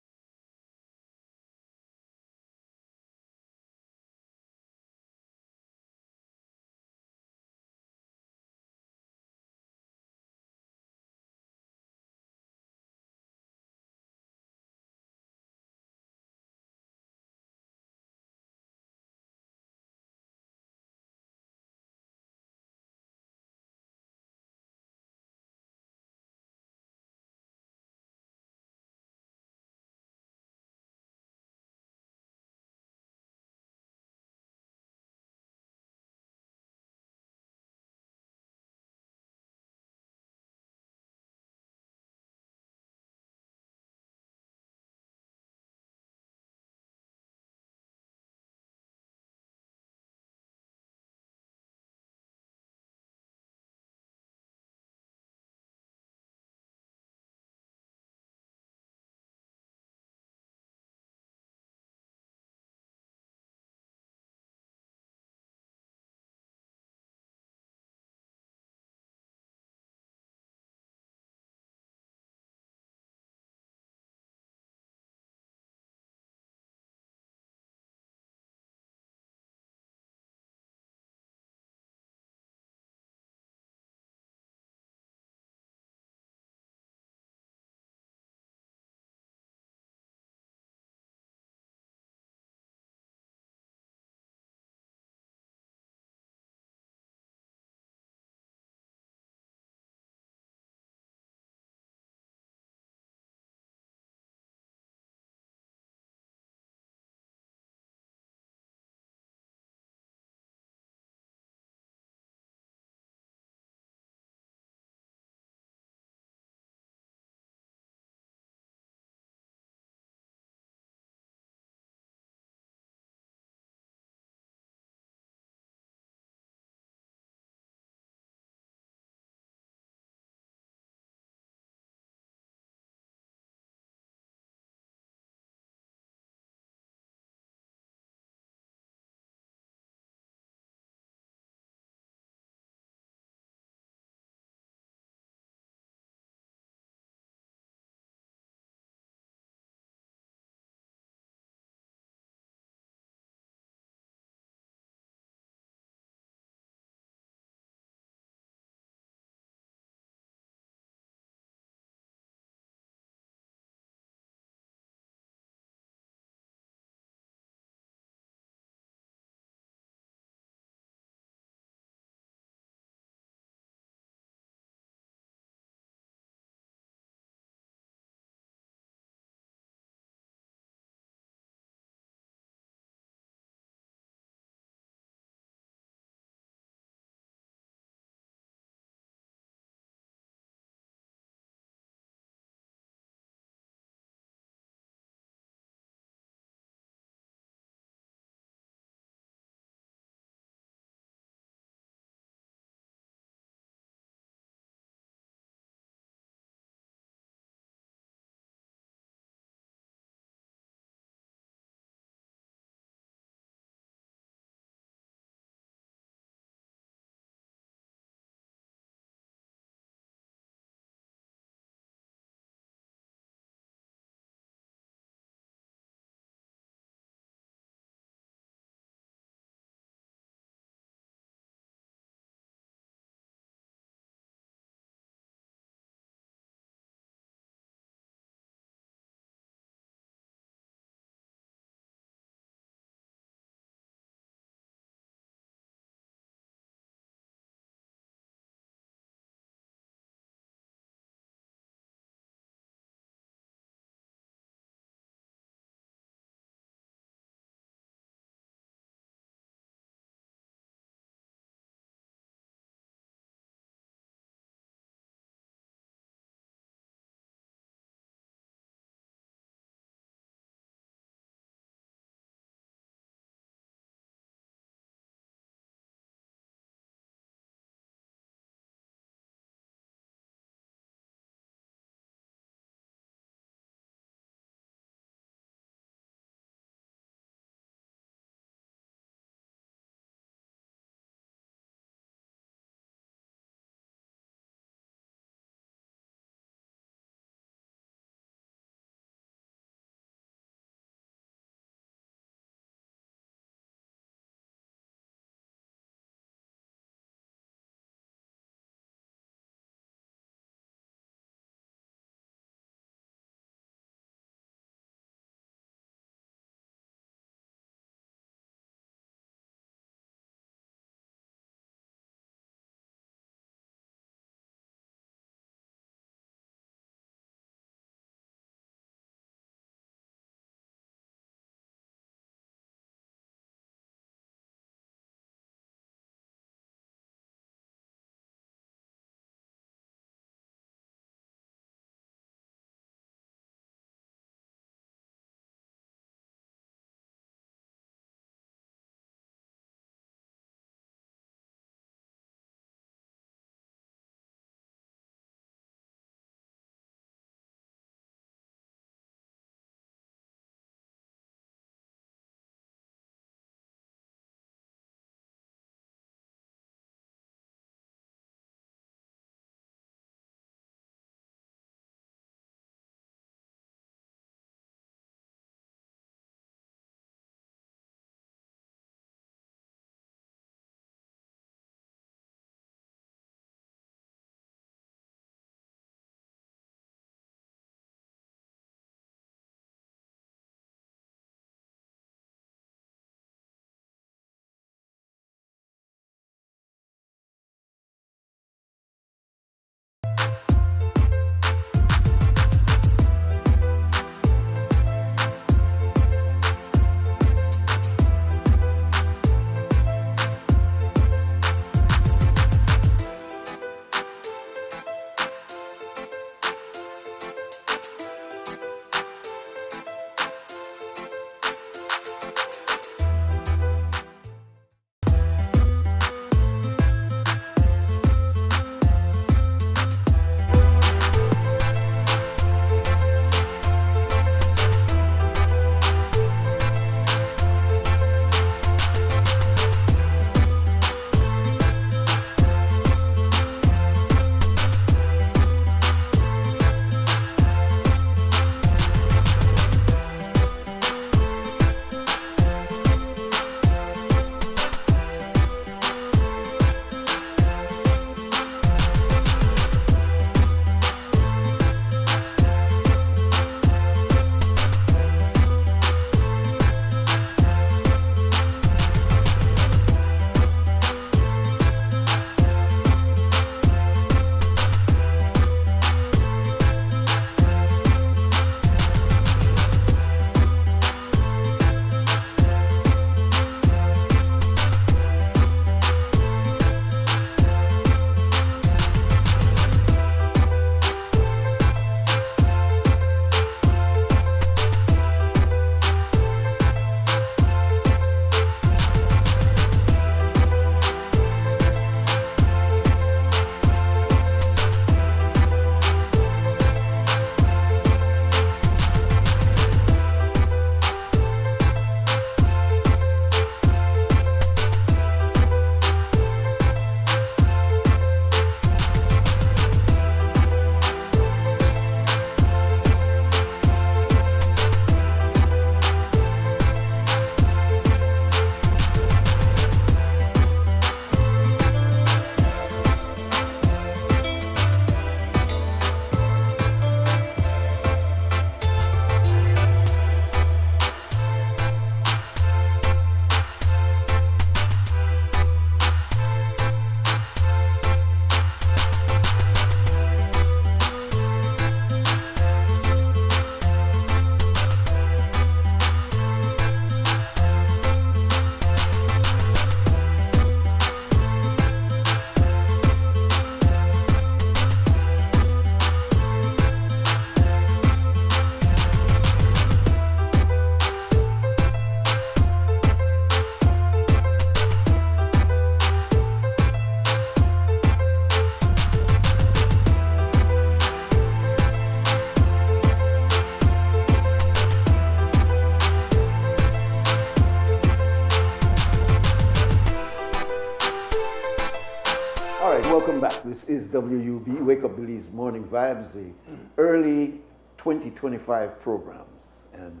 is WUB, Wake Up Belize Morning Vibes, the early 2025 programs. And,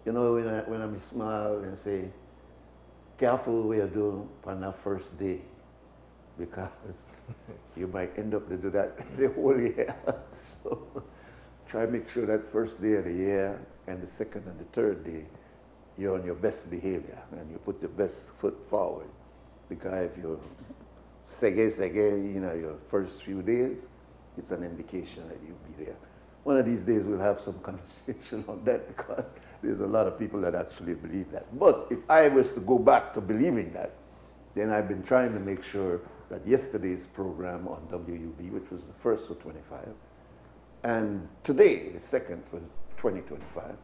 you know, when I smile and say, careful what you're doing on that first day, because you might end up to do that the whole year. So try to make sure that first day of the year and the second and the third day, you're on your best behavior and you put the best foot forward. Because if you sege, you know, your first few days, it's an indication that you'll be there. One of these days we'll have some conversation on that, because there's a lot of people that actually believe that. But if I was to go back to believing that, then I've been trying to make sure that yesterday's program on WUB, which was the first for 25, and today, the second for 2025,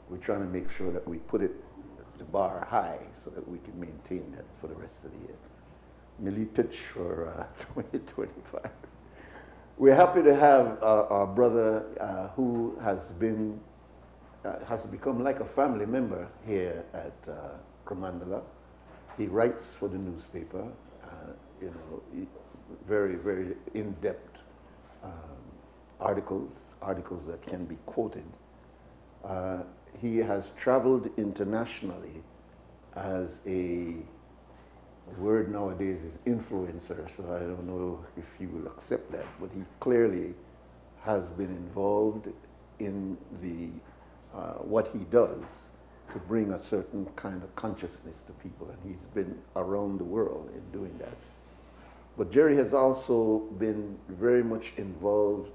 we're trying to make sure that we put the bar high so that we can maintain that for the rest of the year. Millie pitch for 2025. We're happy to have our brother who has become like a family member here at Cromandala. He writes for the newspaper, you know, very, very in-depth articles that can be quoted. He has traveled internationally as the word nowadays is influencer, so I don't know if he will accept that, but he clearly has been involved in the what he does to bring a certain kind of consciousness to people, and he's been around the world in doing that. But Jerry has also been very much involved.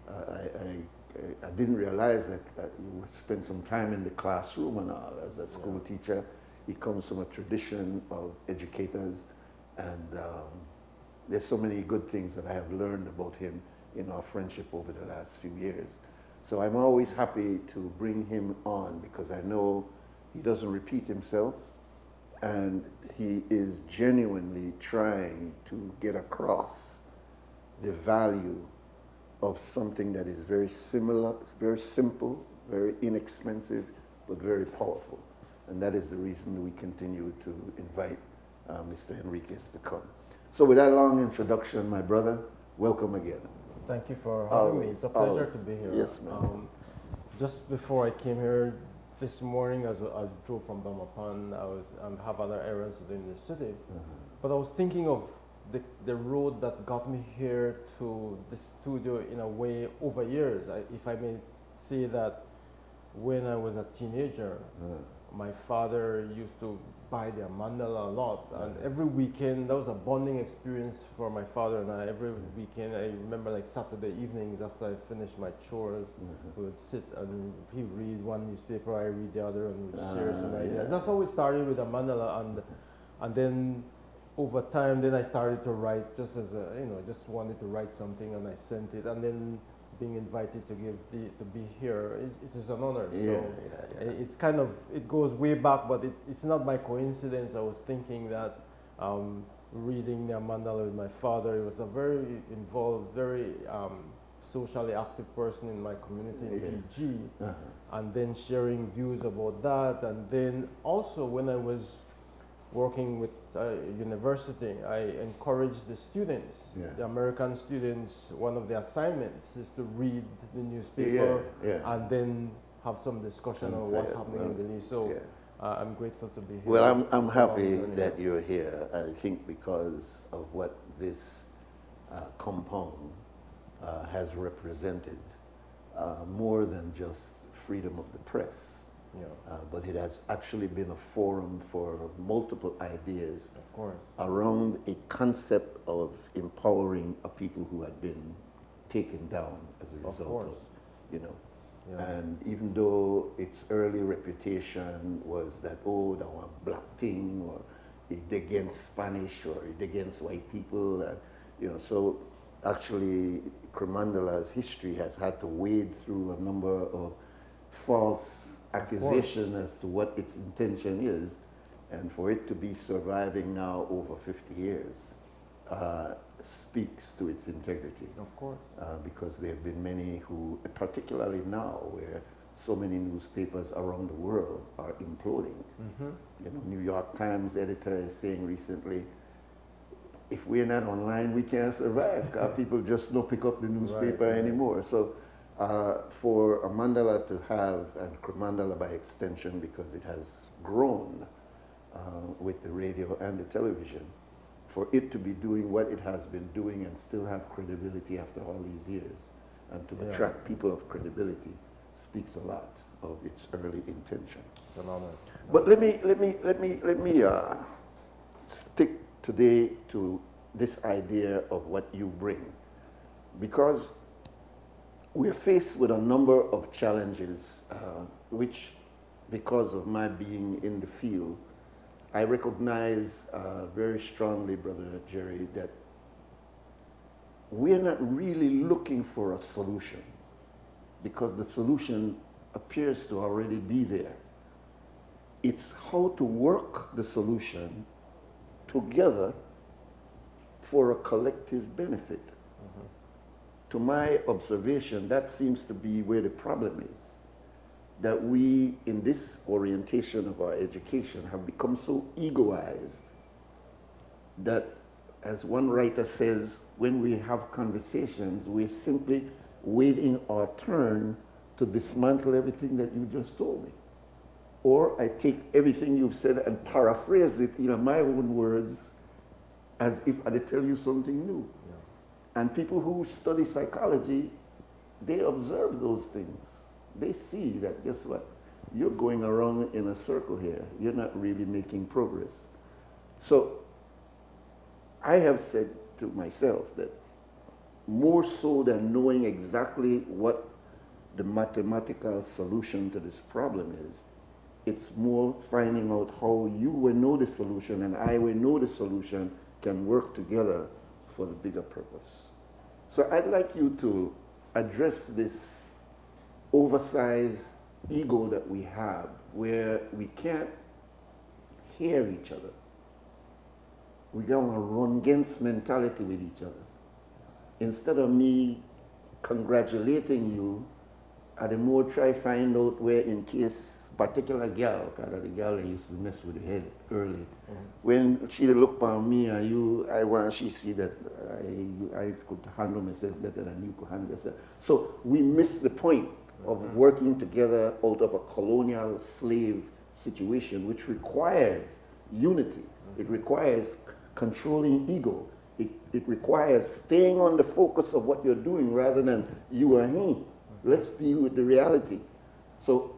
I didn't realize that you would spend some time in the classroom and all. As a school teacher, he comes from a tradition of educators, and there's so many good things that I have learned about him in our friendship over the last few years. So I'm always happy to bring him on, because I know he doesn't repeat himself, and he is genuinely trying to get across the value of something that is very similar, very simple, very inexpensive, but very powerful. And that is the reason we continue to invite Mr. Enriquez to come. So with that long introduction, my brother, welcome again. Thank you for having me. It's a pleasure to be here. Yes, ma'am. Just before I came here this morning, as I drove from Bamapan, I have other errands to do in the city. But I was thinking of the road that got me here to the studio in a way over years. If I may say that, when I was a teenager, my father used to buy the mandala a lot, and every weekend, that was a bonding experience for my father and I. Every weekend, I remember like Saturday evenings after I finished my chores, we would sit and he would read one newspaper, I read the other, and we would share some ideas. That's how it started with a mandala, and then over time, then I started to write just as a, you know, just wanted to write something, and I sent it, and then being invited to be here it is an honor. It's kind of, it goes way back, but it's not by coincidence. I was thinking that reading the mandala with my father, he was a very involved, very socially active person in my community in PG, and then sharing views about that. And then also when I was working with university, I encouraged the students, the American students, one of the assignments is to read the newspaper and then have some discussion on what's happening in Belize. So I'm grateful to be here. Well, I'm happy that you're here, I think, because of what this compound has represented, more than just freedom of the press. But it has actually been a forum for multiple ideas around a concept of empowering a people who had been taken down as a result of, you know. And even though its early reputation was that, oh, that one black thing, or it against Spanish, or it against white people, and, you know, so actually Cromandala's history has had to wade through a number of false accusation as to what its intention is, and for it to be surviving now over 50 years speaks to its integrity. Of course. Because there have been many who, particularly now where so many newspapers around the world are imploding. You know, New York Times editor is saying recently, if we're not online, we can't survive, because people just don't pick up the newspaper anymore. So for a mandala to have, and mandala by extension, because it has grown with the radio and the television, for it to be doing what it has been doing and still have credibility after all these years, and to attract people of credibility, speaks a lot of its early intention. It's an honor. But let me stick today to this idea of what you bring, because we're faced with a number of challenges, which, because of my being in the field, I recognize very strongly, Brother Jerry, that we're not really looking for a solution, because the solution appears to already be there. It's how to work the solution together for a collective benefit. To my observation, that seems to be where the problem is. That we, in this orientation of our education, have become so egoized that, as one writer says, when we have conversations, we're simply waiting our turn to dismantle everything that you just told me. Or I take everything you've said and paraphrase it in my own words as if I tell you something new. And people who study psychology, they observe those things. They see that, guess what? You're going around in a circle here. You're not really making progress. So I have said to myself that more so than knowing exactly what the mathematical solution to this problem is, it's more finding out how you will know the solution and I will know the solution can work together for the bigger purpose. So I'd like you to address this oversized ego that we have, where we can't hear each other. We got a run against mentality with each other. Instead of me congratulating you, I'd more try find out where, in case particular gal, because the gal that used to mess with the head early, when she look on me and you, I want she see that I could handle myself better than you could handle yourself. So we miss the point of working together out of a colonial slave situation, which requires unity. It requires controlling ego. It requires staying on the focus of what you're doing rather than you and him. Let's deal with the reality. So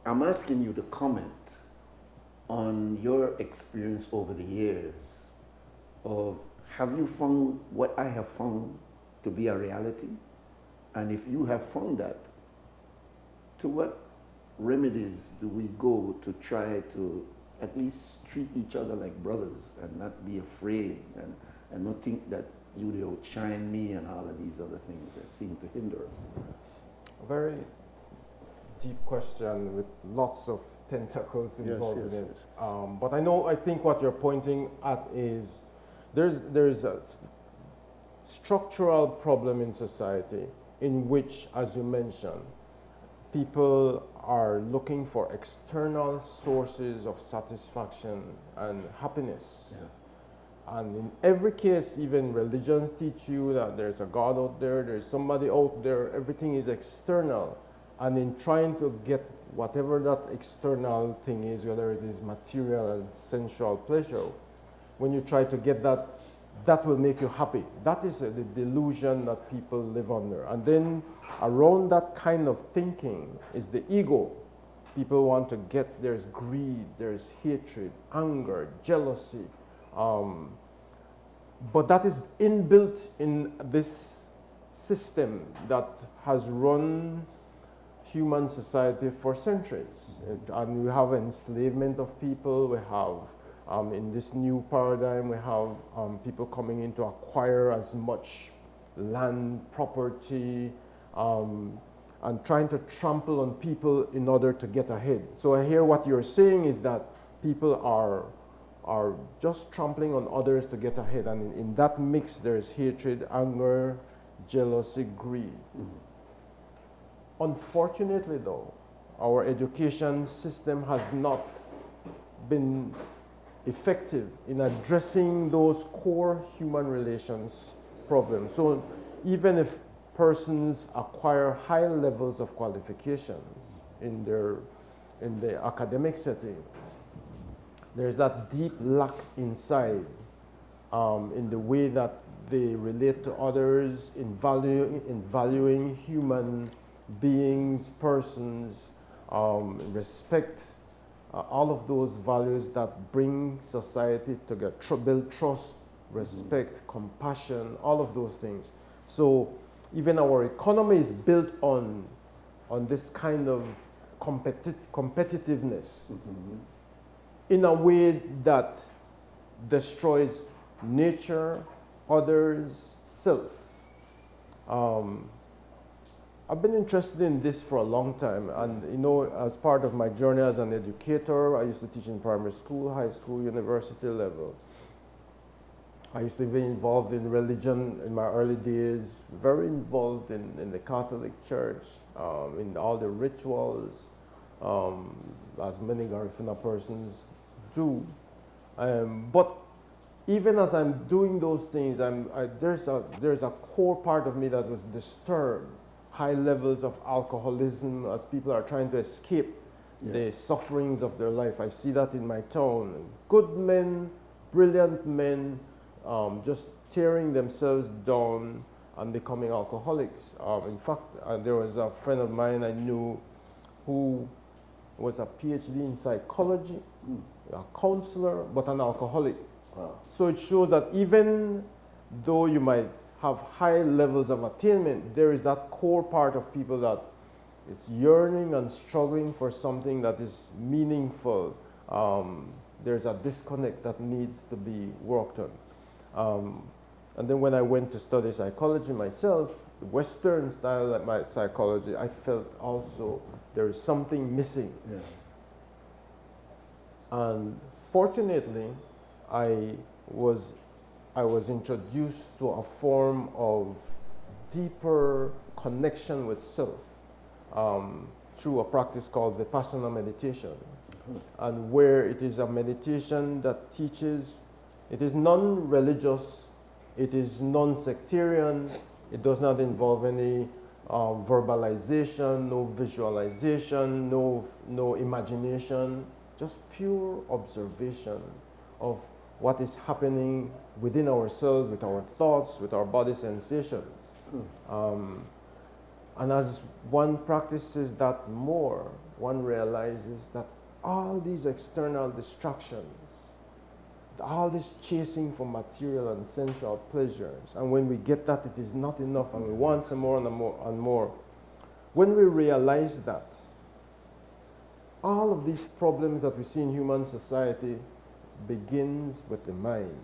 I'm asking you to comment on your experience over the years of, have you found what I have found to be a reality? And if you have found that, to what remedies do we go to try to at least treat each other like brothers and not be afraid and not think that you will outshine me and all of these other things that seem to hinder us? A very deep question with lots of tentacles involved in it. But I think what you're pointing at is there's a structural problem in society in which, as you mentioned, people are looking for external sources of satisfaction and happiness. And in every case, even religions teach you that there's a God out there, there's somebody out there, everything is external. And in trying to get whatever that external thing is, whether it is material and sensual pleasure, when you try to get that, that will make you happy. That is the delusion that people live under. And then around that kind of thinking is the ego. People want to get, there's greed, there's hatred, anger, jealousy. But that is inbuilt in this system that has run human society for centuries. And we have enslavement of people, we have in this new paradigm, we have people coming in to acquire as much land, property, and trying to trample on people in order to get ahead. So I hear what you're saying is that people are just trampling on others to get ahead. And in that mix, there's hatred, anger, jealousy, greed. Unfortunately, though, our education system has not been effective in addressing those core human relations problems. So even if persons acquire high levels of qualifications in the academic setting, there's that deep lack inside in the way that they relate to others, in valuing human beings, persons, respect, all of those values that bring society together, build trust, respect, compassion, all of those things. So even our economy is built on this kind of competitiveness in a way that destroys nature, others, self. I've been interested in this for a long time, and you know, as part of my journey as an educator, I used to teach in primary school, high school, university level. I used to be involved in religion in my early days, very involved in the Catholic Church, in all the rituals, as many Garifuna persons do. But even as I'm doing those things, there's a core part of me that was disturbed. High levels of alcoholism as people are trying to escape the sufferings of their life. I see that in my town. Good men, brilliant men, just tearing themselves down and becoming alcoholics. In fact, there was a friend of mine I knew who was a PhD in psychology, a counselor, but an alcoholic. Wow. So it shows that even though you might have high levels of attainment, there is that core part of people that is yearning and struggling for something that is meaningful. There's a disconnect that needs to be worked on. And then when I went to study psychology myself, the Western style of my psychology, I felt also there is something missing. Yeah. And fortunately, I was introduced to a form of deeper connection with self through a practice called Vipassana meditation, and where it is a meditation that teaches, it is non-religious, it is non-sectarian, it does not involve any verbalization, no visualization, no imagination, just pure observation of what is happening within ourselves, with our thoughts, with our body sensations. And as one practices that more, one realizes that all these external distractions, all this chasing for material and sensual pleasures, and when we get that, it is not enough, and we want some more and more and more. When we realize that, all of these problems that we see in human society begins with the mind.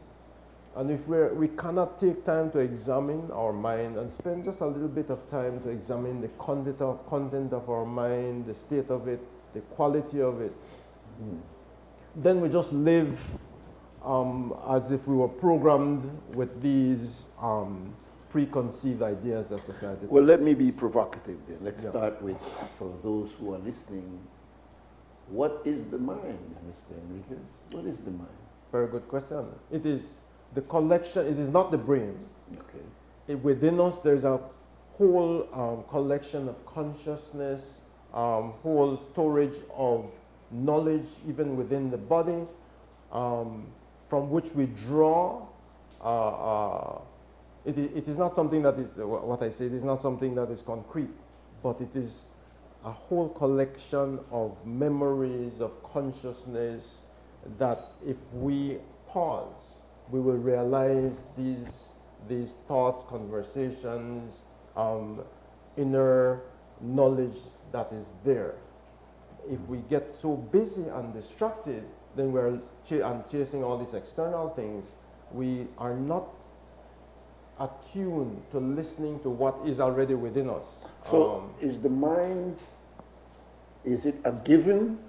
And if we cannot take time to examine our mind and spend just a little bit of time to examine the content of our mind, the state of it, the quality of it, then we just live as if we were programmed with these preconceived ideas that society. Well, let me be provocative then. Let's start with, for those who are listening, what is the mind, Mr. Enriquez? What is the mind? Very good question. It is the collection, it is not the brain. Okay. Within us, there's a whole collection of consciousness, whole storage of knowledge, even within the body, from which we draw. It is not something that is, what I say, it is not something that is concrete, but it is a whole collection of memories, of consciousness, that if we pause, we will realize these thoughts, conversations, inner knowledge that is there. If we get so busy and distracted, then we're chasing all these external things. We are not attuned to listening to what is already within us. So is the mind, is it a given,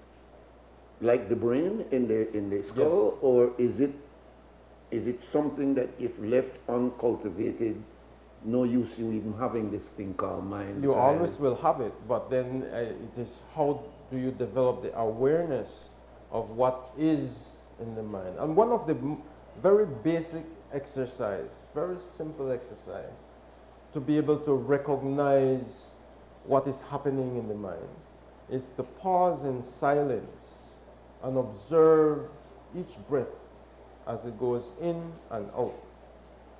like the brain in the skull, yes, or is it something that if left uncultivated, no use you even having this thing called mind? You always will have it, but then it is how do you develop the awareness of what is in the mind. And one of the very basic exercise, very simple exercise, to be able to recognize what is happening in the mind is to pause in silence and observe each breath as it goes in and out,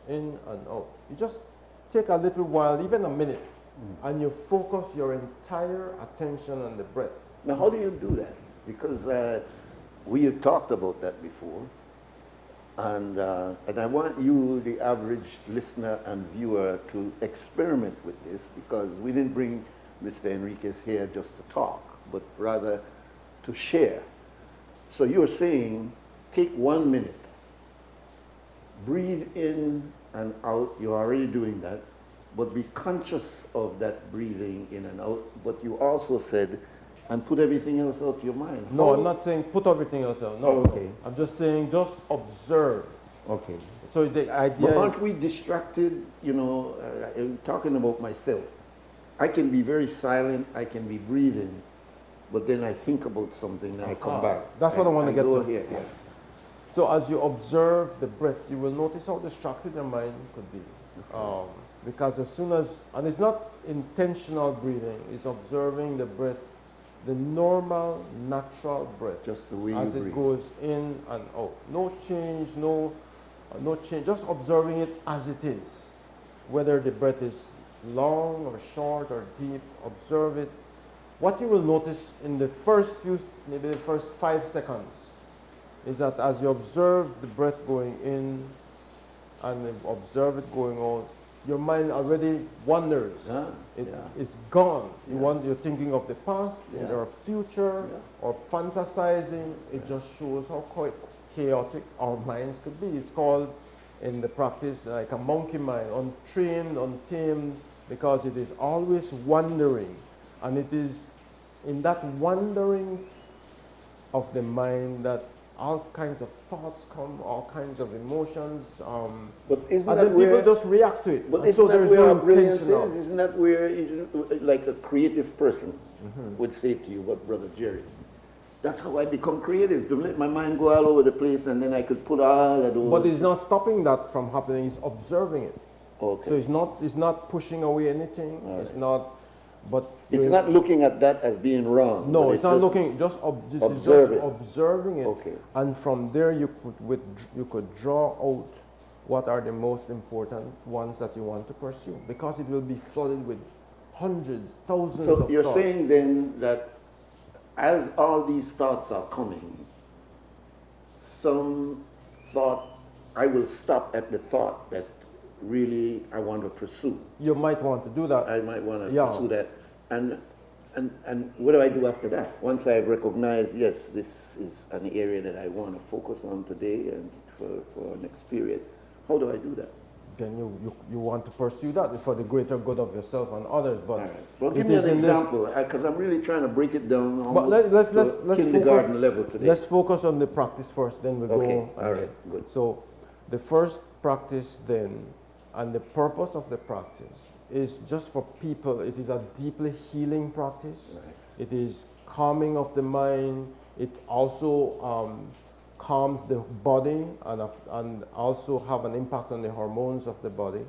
in and out. You just take a little while, even a minute, and you focus your entire attention on the breath. Now, how do you do that? Because we have talked about that before, and I want you, the average listener and viewer, to experiment with this, because we didn't bring Mr. Enriquez here just to talk, but rather to share. So you're saying, take 1 minute, breathe in and out. You're already doing that, but be conscious of that breathing in and out. But you also said, and put everything else out of your mind. No, I'm not saying put everything else out. No, okay. I'm just saying just observe. Okay. So the idea But is, aren't we distracted? You know, I'm talking about myself. I can be very silent, I can be breathing, but then I think about something and I come back. That's what I want to get to. Here, yeah. So as you observe the breath, you will notice how distracted your mind could be. Because as soon as, and it's not intentional breathing, it's observing the breath, the normal, natural breath. Just the way as you it breathe. goes in and out. No change, no change, just observing it as it is. Whether the breath is long or short or deep, observe it. What you will notice in the first few, maybe the first 5 seconds, is that as you observe the breath going in and observe it going out, your mind already wanders. It's gone. You're thinking of the past, or future, or fantasizing. It just shows how quite chaotic our minds could be. It's called in the practice like a monkey mind, untrained, untamed, because it is always wandering. And it is in that wandering of the mind that all kinds of thoughts come, all kinds of emotions, but isn't and that then where, people just react to it. But And isn't so that there's where no our brilliance intentional. is? Isn't that where, like a creative person would say to you, what Brother Jerry? That's how I become creative, to let my mind go all over the place, and then I could put all of those. But it's not stopping that from happening, it's observing it. Okay. So it's not pushing away anything, it's not, but It's not looking at that as being wrong. no, but it's not just looking, just observe it. observing it. Okay. And from there you could draw out what are the most important ones that you want to pursue, because it will be flooded with hundreds, thousands So of you're thoughts. saying then that as all these thoughts are coming, some thought, I will stop at the thought that really I want to pursue. You might want to do that. I might want to Yeah. pursue that. And what do I do after that? Once I recognize, yes, this is an area that I want to focus on today and for next period, how do I do that? Then you want to pursue that for the greater good of yourself and others. But All right. Well, give it me is an in this- example, because I'm really trying to break it down But let's to kindergarten focus, level today. Let's focus on the practice first, then we'll Okay, go. all right, good. So the first practice then, and the purpose of the practice is just for people, it is a deeply healing practice. Right. It is calming of the mind. It also calms the body and also have an impact on the hormones of the body.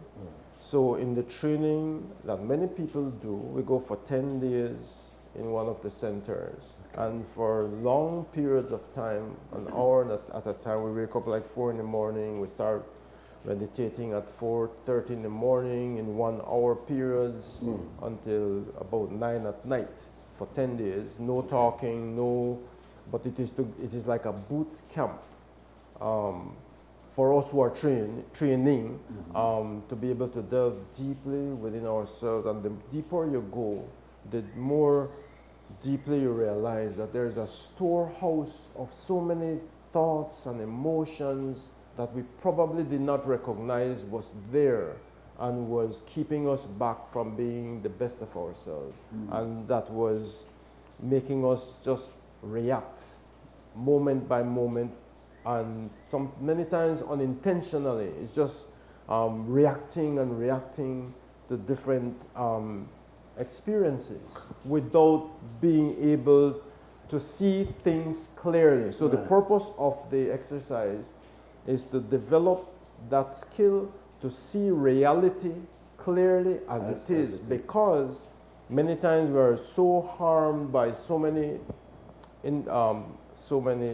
So in the training that many people do, we go for 10 days in one of the centers. And for long periods of time, an hour at a time, we wake up like 4 in the morning, we start meditating at 4:30 in the morning in 1 hour periods until about 9 at night for 10 days. No talking, but it is like a boot camp for us who are training to be able to delve deeply within ourselves. And the deeper you go, the more deeply you realize that there is a storehouse of so many thoughts and emotions that we probably did not recognize was there and was keeping us back from being the best of ourselves. And that was making us just react moment by moment, and many times unintentionally. It's just reacting to different experiences without being able to see things clearly. So the purpose of the exercise is to develop that skill to see reality clearly as it is, because many times we are so harmed by so many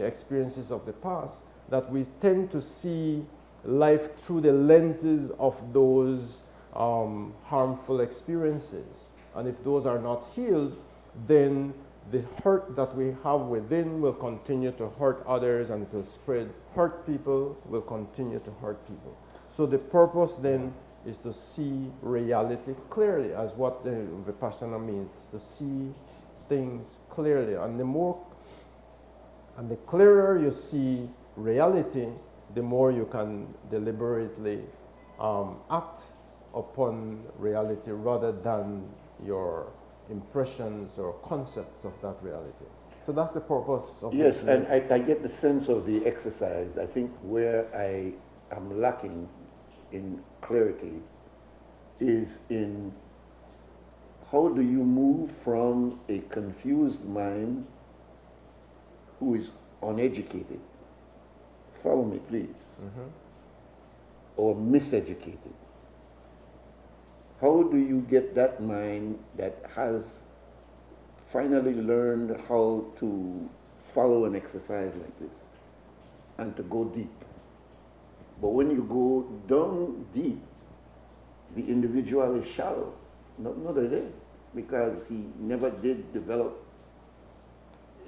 experiences of the past that we tend to see life through the lenses of those harmful experiences. And if those are not healed, then the hurt that we have within will continue to hurt others, and it will spread. Hurt people will continue to hurt people. So the purpose then is to see reality clearly, as what the Vipassana means, to see things clearly. And the clearer you see reality, the more you can deliberately act upon reality rather than your impressions or concepts of that reality. So that's the purpose of it. Yes, and I get the sense of the exercise. I think where I am lacking in clarity is in how do you move from a confused mind who is uneducated, follow me please, or miseducated. How do you get that mind that has finally learned how to follow an exercise like this and to go deep? But when you go down deep, the individual is shallow, not a day, because he never did develop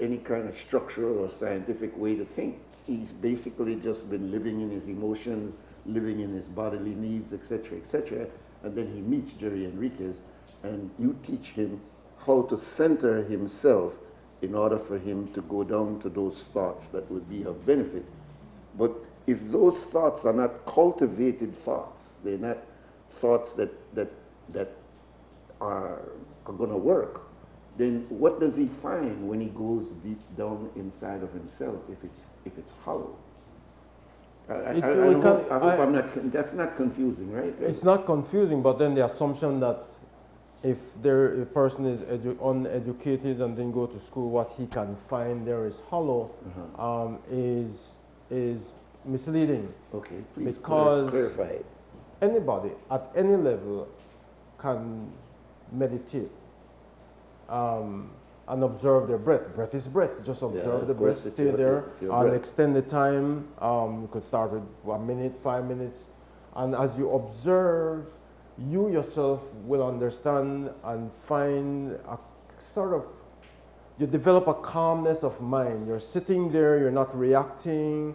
any kind of structural or scientific way to think. He's basically just been living in his emotions, living in his bodily needs, etc., etc. And then he meets Jerry Enriquez, and you teach him how to center himself in order for him to go down to those thoughts that would be of benefit. But if those thoughts are not cultivated thoughts, they're not thoughts that are going to work, then what does he find when he goes deep down inside of himself if it's hollow? I hope I'm not, that's not confusing, right? It's not confusing, but then the assumption that if a person is uneducated and then go to school, what he can find there is hollow, is misleading. Okay, please because clarify it. Anybody at any level can meditate and observe their breath. Breath is breath. Just observe the breath, stay there, and extend the time. You could start with 1 minute, 5 minutes. And as you observe, you yourself will understand and find a sort of, you develop a calmness of mind. You're sitting there, you're not reacting.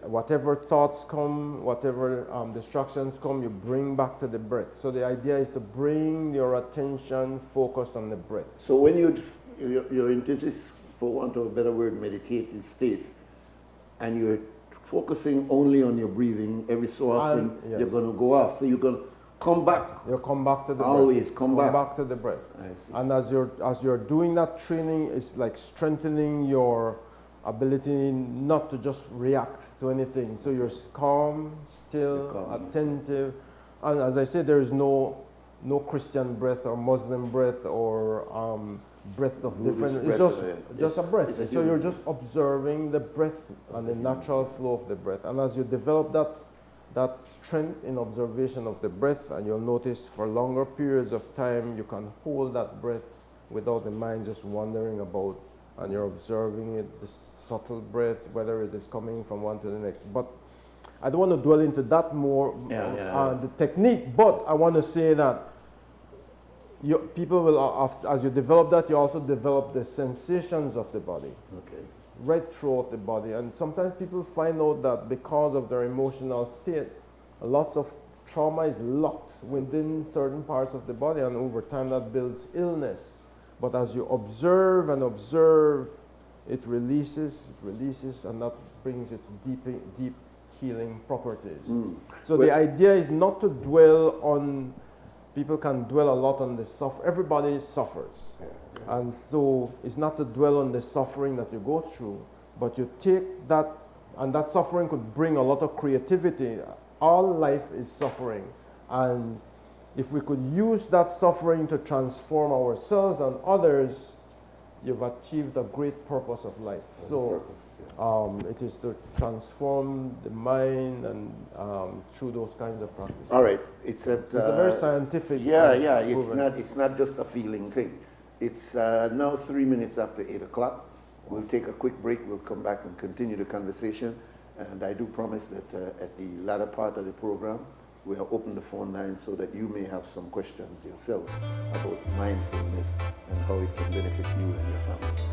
Whatever thoughts come, whatever distractions come, you bring back to the breath. So the idea is to bring your attention focused on the breath. So when you're into this, for want of a better word, meditative state, and you're focusing only on your breathing, every so often you're going to go off. So you're going to come back. You'll come back to the Always breath. come back to the breath. I see. And as you're doing that training, it's like strengthening your ability not to just react to anything. So you're calm, still, attentive. And as I said, there is no Christian breath or Muslim breath or breaths of different. It's just a breath. So you're just observing the breath and the natural flow of the breath. And as you develop that strength in observation of the breath, and you'll notice for longer periods of time you can hold that breath without the mind just wandering about, and you're observing it, this subtle breath, whether it is coming from one to the next. But I don't want to dwell into that more, the technique, but I want to say that people will, as you develop that, you also develop the sensations of the body. Okay. Right throughout the body. And sometimes people find out that because of their emotional state, lots of trauma is locked within certain parts of the body, and over time that builds illness. But as you observe and observe, it releases, and that brings its deep healing properties. So the idea is not to dwell on, people can dwell a lot on the everybody suffers. And so it's not to dwell on the suffering that you go through, but you take that, and that suffering could bring a lot of creativity. All life is suffering. And if we could use that suffering to transform ourselves and others, you've achieved a great purpose of life. So it is to transform the mind and through those kinds of practices. All right, it's a very scientific. Yeah, it's not just a feeling thing. It's now 3 minutes after 8 o'clock. We'll take a quick break. We'll come back and continue the conversation. And I do promise that at the latter part of the program, we'll open the phone line so that you may have some questions yourself about mindfulness and how it can benefit you and your family.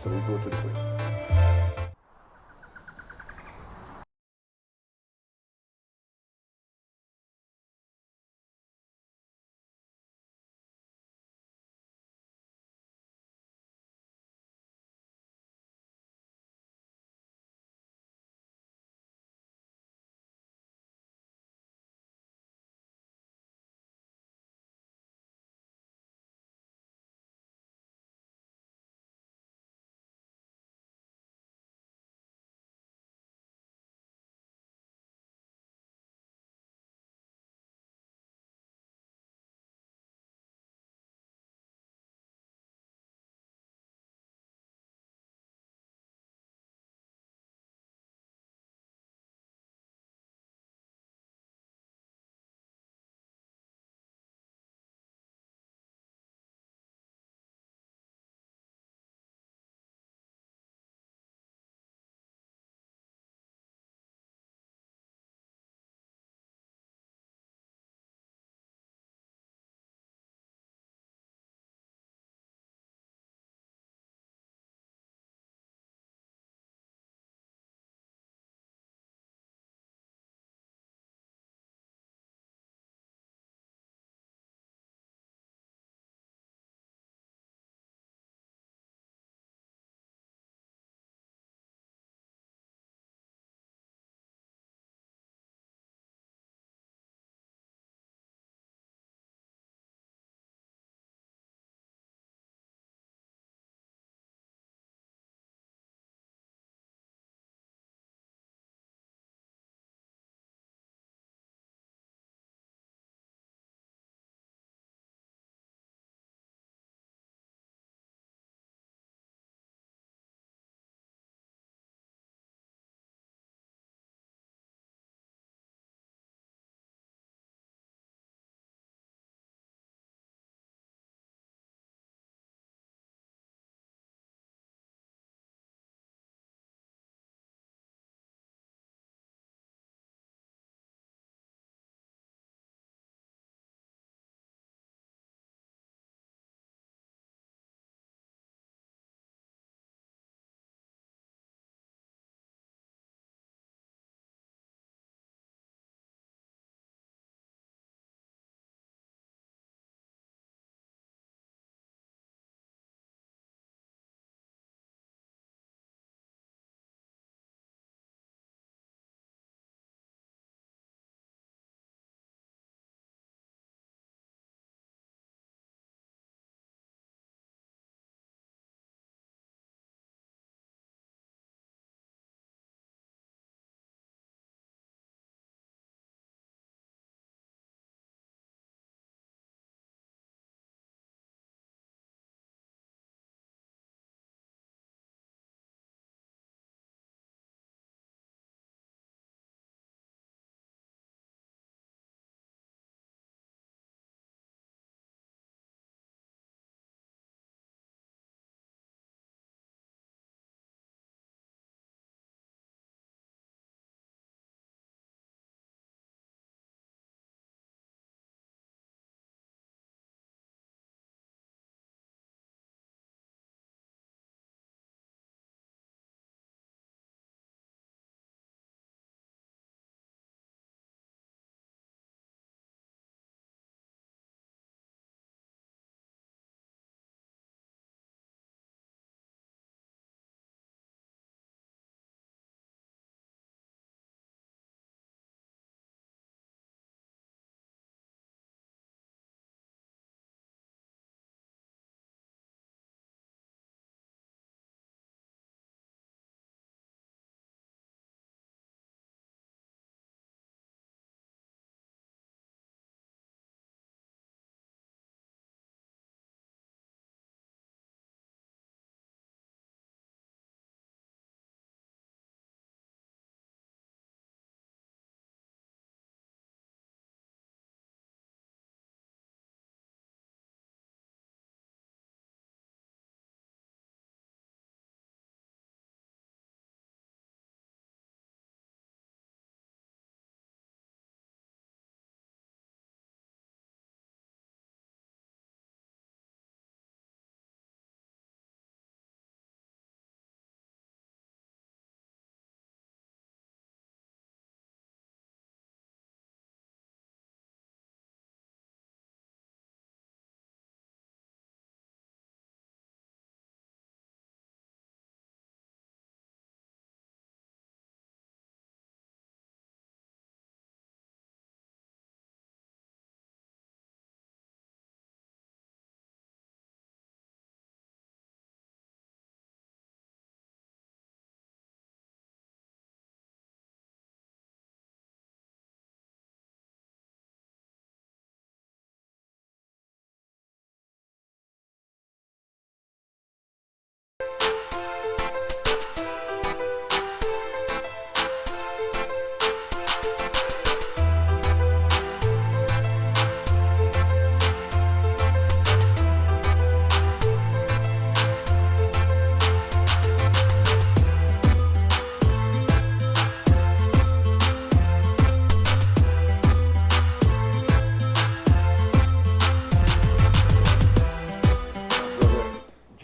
So we go to the break.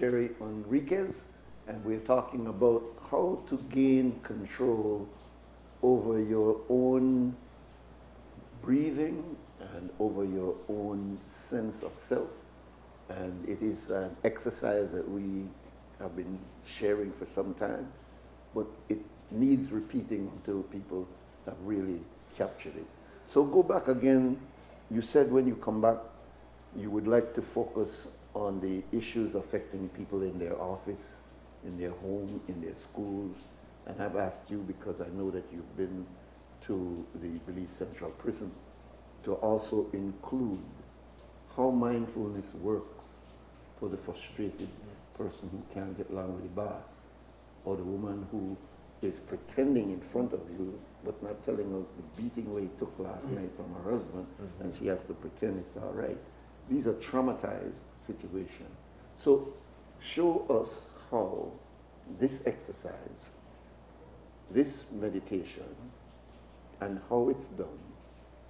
Secretary Enriquez, and we're talking about how to gain control over your own breathing and over your own sense of self. And it is an exercise that we have been sharing for some time, but it needs repeating until people have really captured it. So go back again. You said when you come back, you would like to focus on the issues affecting people in their office, in their home, in their schools. And I've asked you, because I know that you've been to the Belize Central Prison, to also include how mindfulness works for the frustrated person who can't get along with the boss, or the woman who is pretending in front of you but not telling her the beating he took last night from her husband, and she has to pretend it's all right. These are traumatized situations. So show us how this exercise, this meditation, and how it's done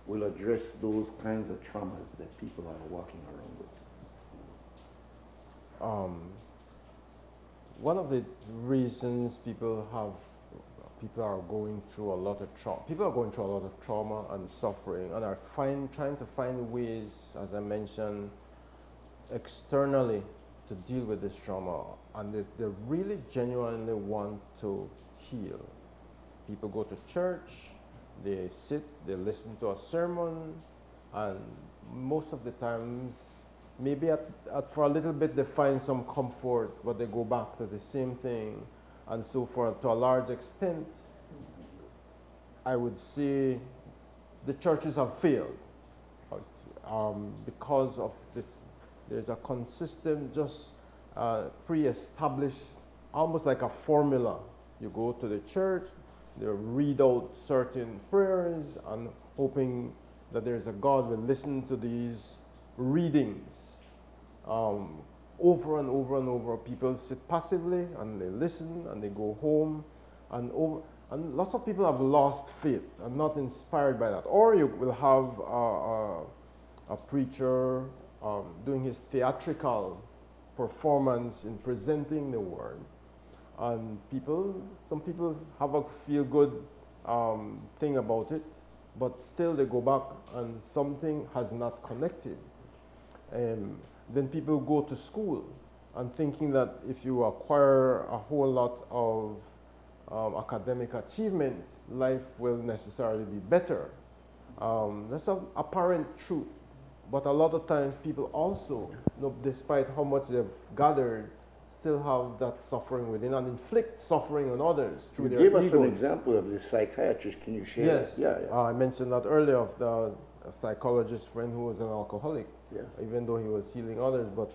will address those kinds of traumas that people are walking around with. One of the reasons people are going through a lot of trauma and suffering, and are trying to find ways, as I mentioned, externally to deal with this trauma, and they really genuinely want to heal. People go to church, they sit, they listen to a sermon, and most of the times, maybe for a little bit they find some comfort, but they go back to the same thing. And so to a large extent, I would say the churches have failed because of this. There's a consistent, just pre-established, almost like a formula. You go to the church, they read out certain prayers and hoping that there's a God will listen to these readings. Over and over and over, people sit passively and they listen and they go home, and lots of people have lost faith and not inspired by that. Or you will have a preacher doing his theatrical performance in presenting the word, and some people have a feel-good thing about it, but still they go back and something has not connected. Then people go to school and thinking that if you acquire a whole lot of academic achievement, life will necessarily be better. That's an apparent truth. But a lot of times people also, despite how much they've gathered, still have that suffering within and inflict suffering on others through their egos. Give us an example of this psychiatrist. Can you share? Yes. Yeah. I mentioned that earlier of the psychologist friend who was an alcoholic. Yeah. Even though he was healing others, but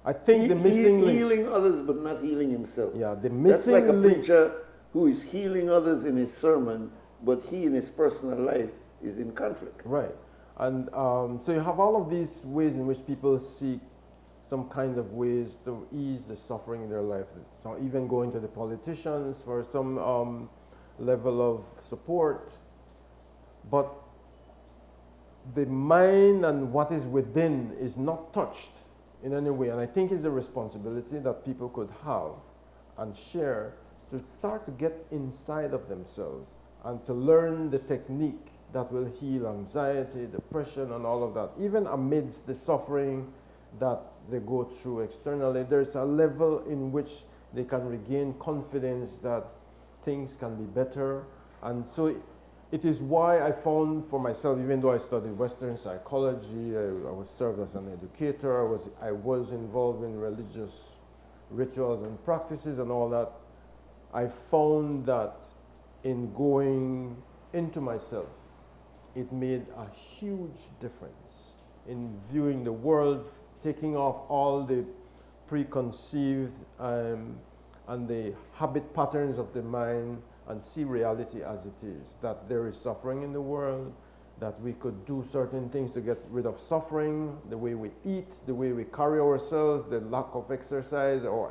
I think the missing link. Healing others but not healing himself. Yeah, the missing link. That's like a link. preacher who is healing others in his sermon, but he in his personal life is in conflict. Right. And so you have all of these ways in which people seek some kind of ways to ease the suffering in their life. So even going to the politicians for some level of support. But the mind and what is within is not touched in any way. And I think it's a responsibility that people could have and share to start to get inside of themselves and to learn the technique that will heal anxiety, depression, and all of that. Even amidst the suffering that they go through externally, there's a level in which they can regain confidence that things can be better. And so it is why I found for myself, even though I studied Western psychology, I was served as an educator, I was involved in religious rituals and practices and all that, I found that in going into myself, it made a huge difference in viewing the world, taking off all the preconceived and the habit patterns of the mind, and see reality as it is, that there is suffering in the world, that we could do certain things to get rid of suffering, the way we eat, the way we carry ourselves, the lack of exercise or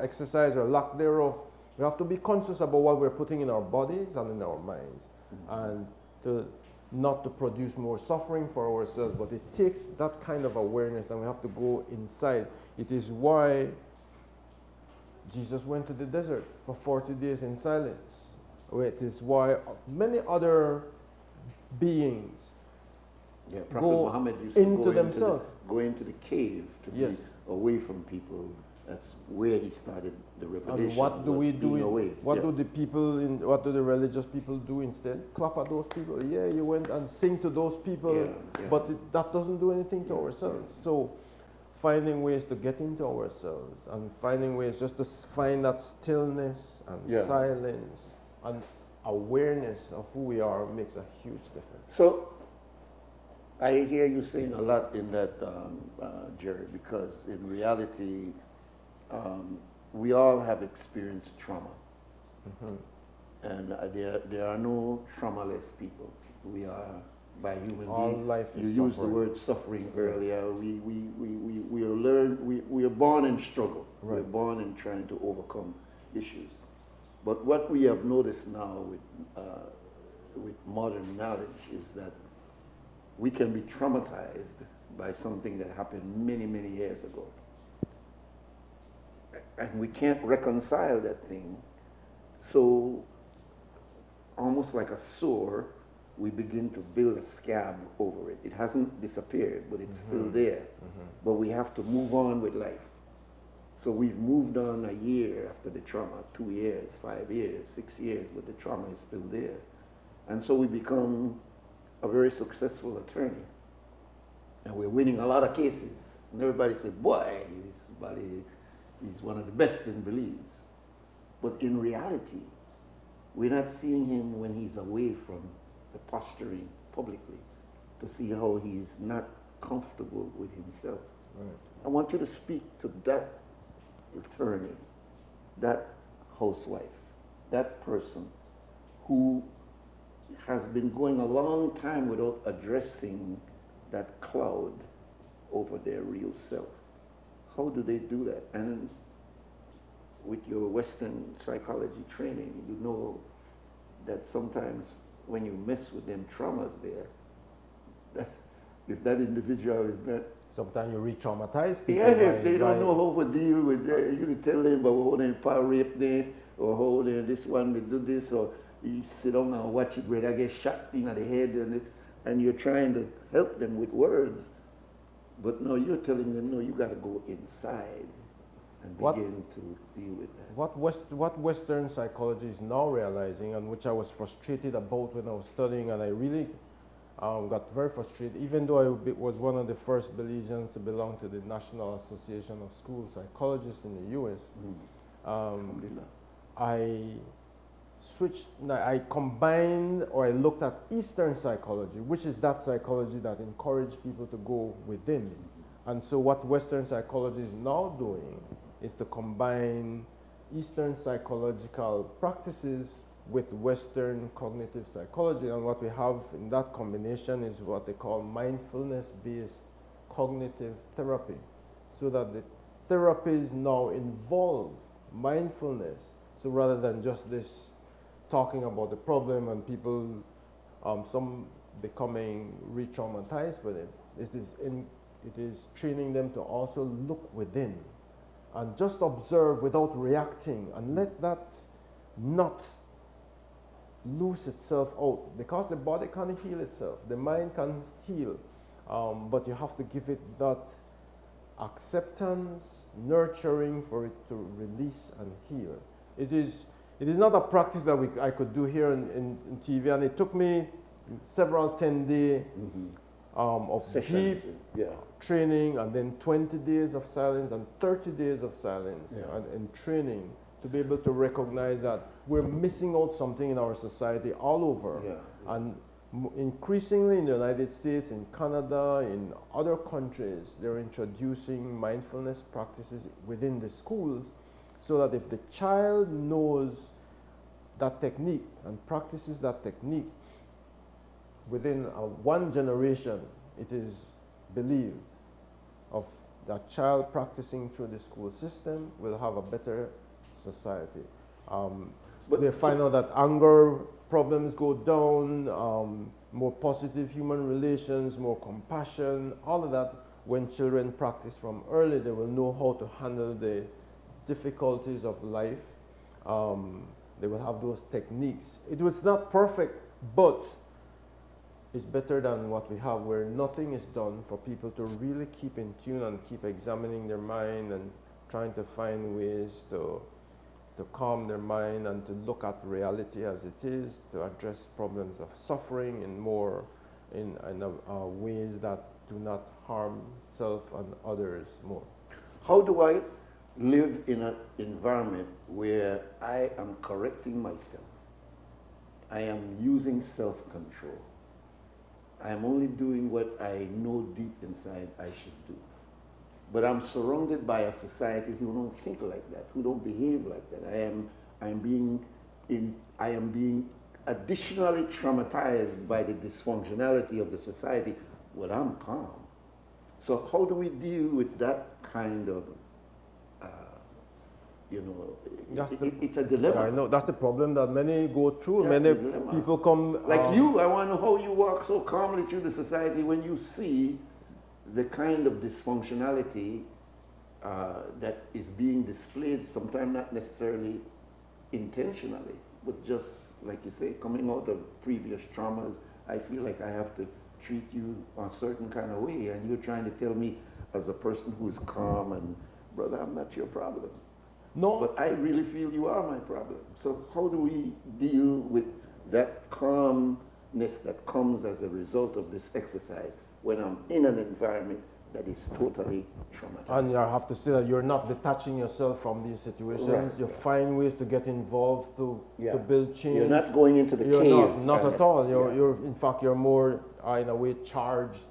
lack thereof. We have to be conscious about what we're putting in our bodies and in our minds, and not to produce more suffering for ourselves, but it takes that kind of awareness, and we have to go inside. It is why Jesus went to the desert for 40 days in silence. It is why many other beings Yeah, Prophet go Muhammad used to into go themselves. go into the cave to Yes. be away from people. That's where he started the revelation. And what do we do? being away. What Yeah. do the people in? What do the religious people do instead? Clap at those people. Yeah, you went and sing to those people, Yeah, yeah. but that doesn't do anything to Yeah, ourselves. So, finding ways to get into ourselves and finding ways just to find that stillness and Yeah. silence and awareness of who we are makes a huge difference. So, I hear you saying a lot in that, Jerry, because in reality, we all have experienced trauma. And there are no traumaless people. We are, by human All beings. life You is used the suffering. word suffering earlier. We are born in struggle. Right. We're born in trying to overcome issues. But what we have noticed now with modern knowledge is that we can be traumatized by something that happened many, many years ago. And we can't reconcile that thing. So, almost like a sore, we begin to build a scab over it. It hasn't disappeared, but it's still there. But we have to move on with life. So we've moved on a year after the trauma, 2 years, 5 years, 6 years, but the trauma is still there. And so we become a very successful attorney. And we're winning a lot of cases. And everybody says, boy, he's one of the best in Belize. But in reality, we're not seeing him when he's away from the posturing publicly to see how he's not comfortable with himself. Right. I want you to speak to that attorney, that housewife, that person who has been going a long time without addressing that cloud over their real self. How do they do that? And with your Western psychology training, you know that sometimes when you mess with them traumas there, that if that individual is not, Sometimes you re-traumatize people. yeah, if they don't know how to deal with that, you can tell them about how they power rape them, or how they, this one will do this, or you sit down and watch it where they get shot in the head, and you're trying to help them with words. But no, you're telling them, no, you got to go inside and begin to deal with that. What Western psychology is now realizing, and which I was frustrated about when I was studying, and I really got very frustrated, even though I was one of the first Belizeans to belong to the National Association of School Psychologists in the U.S. I combined, or I looked at Eastern psychology, which is that psychology that encouraged people to go within. And so what Western psychology is now doing is to combine Eastern psychological practices with Western cognitive psychology. And what we have in that combination is what they call mindfulness-based cognitive therapy. So that the therapies now involve mindfulness. So rather than just this talking about the problem and people, some becoming re-traumatized with it, it is training them to also look within and just observe without reacting, and let that not loose itself out, because the body can't heal itself, the mind can heal, but you have to give it that acceptance, nurturing for it to release and heal. It is not a practice that I could do here in TV, and it took me several 10-day of Sessions, deep training, and then 20 days of silence and 30 days of silence and training to be able to recognize that we're missing out something in our society all over. And increasingly in the United States, in Canada, in other countries, they're introducing mindfulness practices within the schools, so that if the child knows that technique and practices that technique, within one generation, it is believed of that child practicing through the school system will have a better society. But they find out that anger problems go down, more positive human relations, more compassion, all of that. When children practice from early, they will know how to handle the difficulties of life, they will have those techniques. It was not perfect, but it's better than what we have, where nothing is done for people to really keep in tune and keep examining their mind and trying to find ways to calm their mind and to look at reality as it is, to address problems of suffering in ways that do not harm self and others more. How do I live in an environment where I am correcting myself? I am using self-control. I am only doing what I know deep inside I should do. But I'm surrounded by a society who don't think like that, who don't behave like that. I am being additionally traumatized by the dysfunctionality of the society. Well, I'm calm. So how do we deal with that kind of, it's a dilemma. I know, that's the problem that many go through. That's many the dilemma. people come... Like you, I want to know how you walk so calmly through the society when you see the kind of dysfunctionality that is being displayed, sometimes not necessarily intentionally, but just, like you say, coming out of previous traumas. I feel like I have to treat you a certain kind of way, and you're trying to tell me as a person who is calm and, brother, I'm not your problem. No. But I really feel you are my problem. So how do we deal with that calmness that comes as a result of this exercise when I'm in an environment that is totally traumatized? And you have to say that you're not detaching yourself from these situations. Right, You find ways to get involved, to build change. You're not going into the You're cave. not at all. In fact, you're more, in a way, charged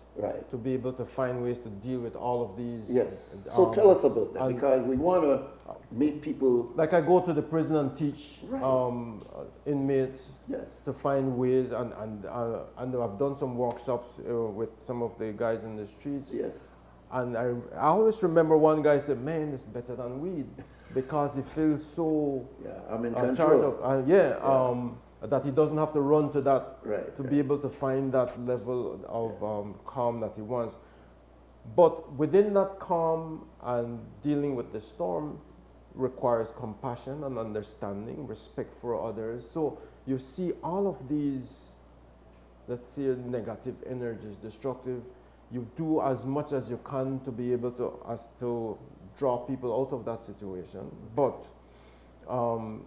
to be able to find ways to deal with all of these. Yes. So tell us about that, because we want to meet people. Like I go to the prison and teach inmates to find ways, and I've done some workshops with some of the guys in the streets. Yes. And I always remember one guy said, "Man, it's better than weed," because he feels so I'm in control. That he doesn't have to run to that be able to find that level of calm that he wants. But within that calm and dealing with the storm requires compassion and understanding, respect for others. So you see all of these, let's say, negative energies, destructive. You do as much as you can to be able to draw people out of that situation. But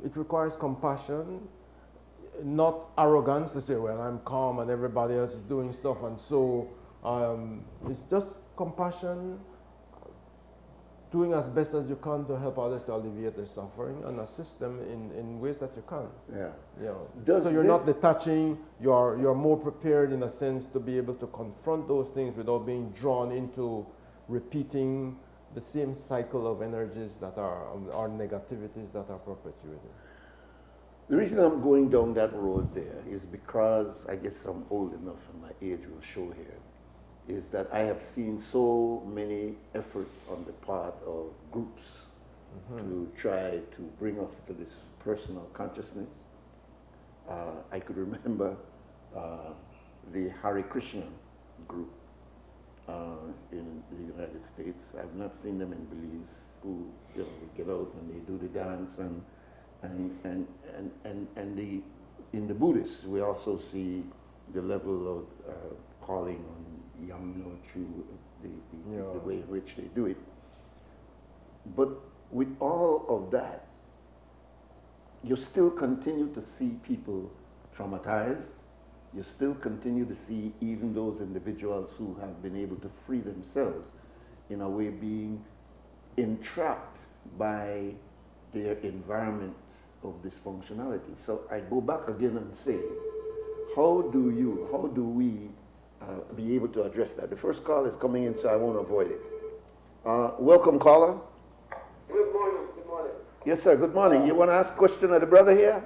it requires compassion, not arrogance to say, well, I'm calm and everybody else is doing stuff, and so it's just compassion, doing as best as you can to help others to alleviate their suffering and assist them in ways that you can. So you're not detaching, you're more prepared in a sense to be able to confront those things without being drawn into repeating the same cycle of energies that are negativities that are perpetuated. The reason I'm going down that road there is because I guess I'm old enough and my age will show here, is that I have seen so many efforts on the part of groups to try to bring us to this personal consciousness. I could remember the Hare Krishna group in the United States. I've not seen them in Belize, who get out and they do the dance and in the Buddhists, we also see the level of calling on Yamno through the way in which they do it. But with all of that, you still continue to see people traumatized. You still continue to see even those individuals who have been able to free themselves, in a way, being entrapped by their environment of dysfunctionality. So I go back again and say, how do we be able to address that? The first call is coming in, so I won't avoid it. Welcome, caller. Good morning. Good morning. Yes, sir. Good morning. You want to ask a question of the brother here?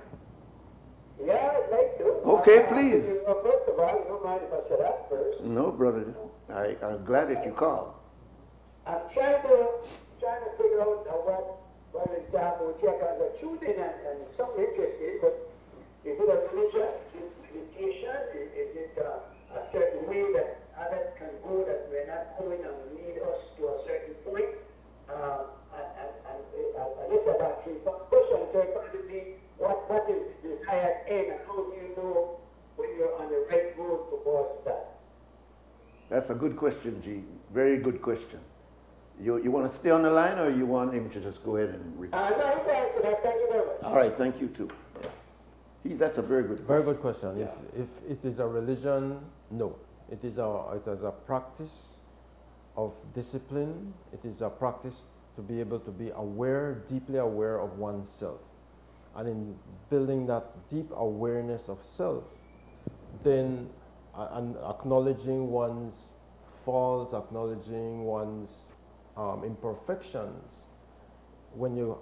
Yeah, I'd like to. Okay, please. First of all, you don't mind if I should ask first? No, brother. I'm glad that you called. I'm trying to figure out what example we check on the truth in and something interesting, but is it a religious limitation? Is it a certain way that others can go that we're not going and lead us to a certain point? And a little That's a good question, G. Very good question. You want to stay on the line, or you want him to just go ahead and read? No, thank you very much. All right, thank you too. Yeah. That's a very good question. Very good question. Yeah. If it is a religion, no. It is a practice of discipline. It is a practice to be able to be aware, deeply aware of oneself. And in building that deep awareness of self, then and acknowledging one's faults, acknowledging one's imperfections, when you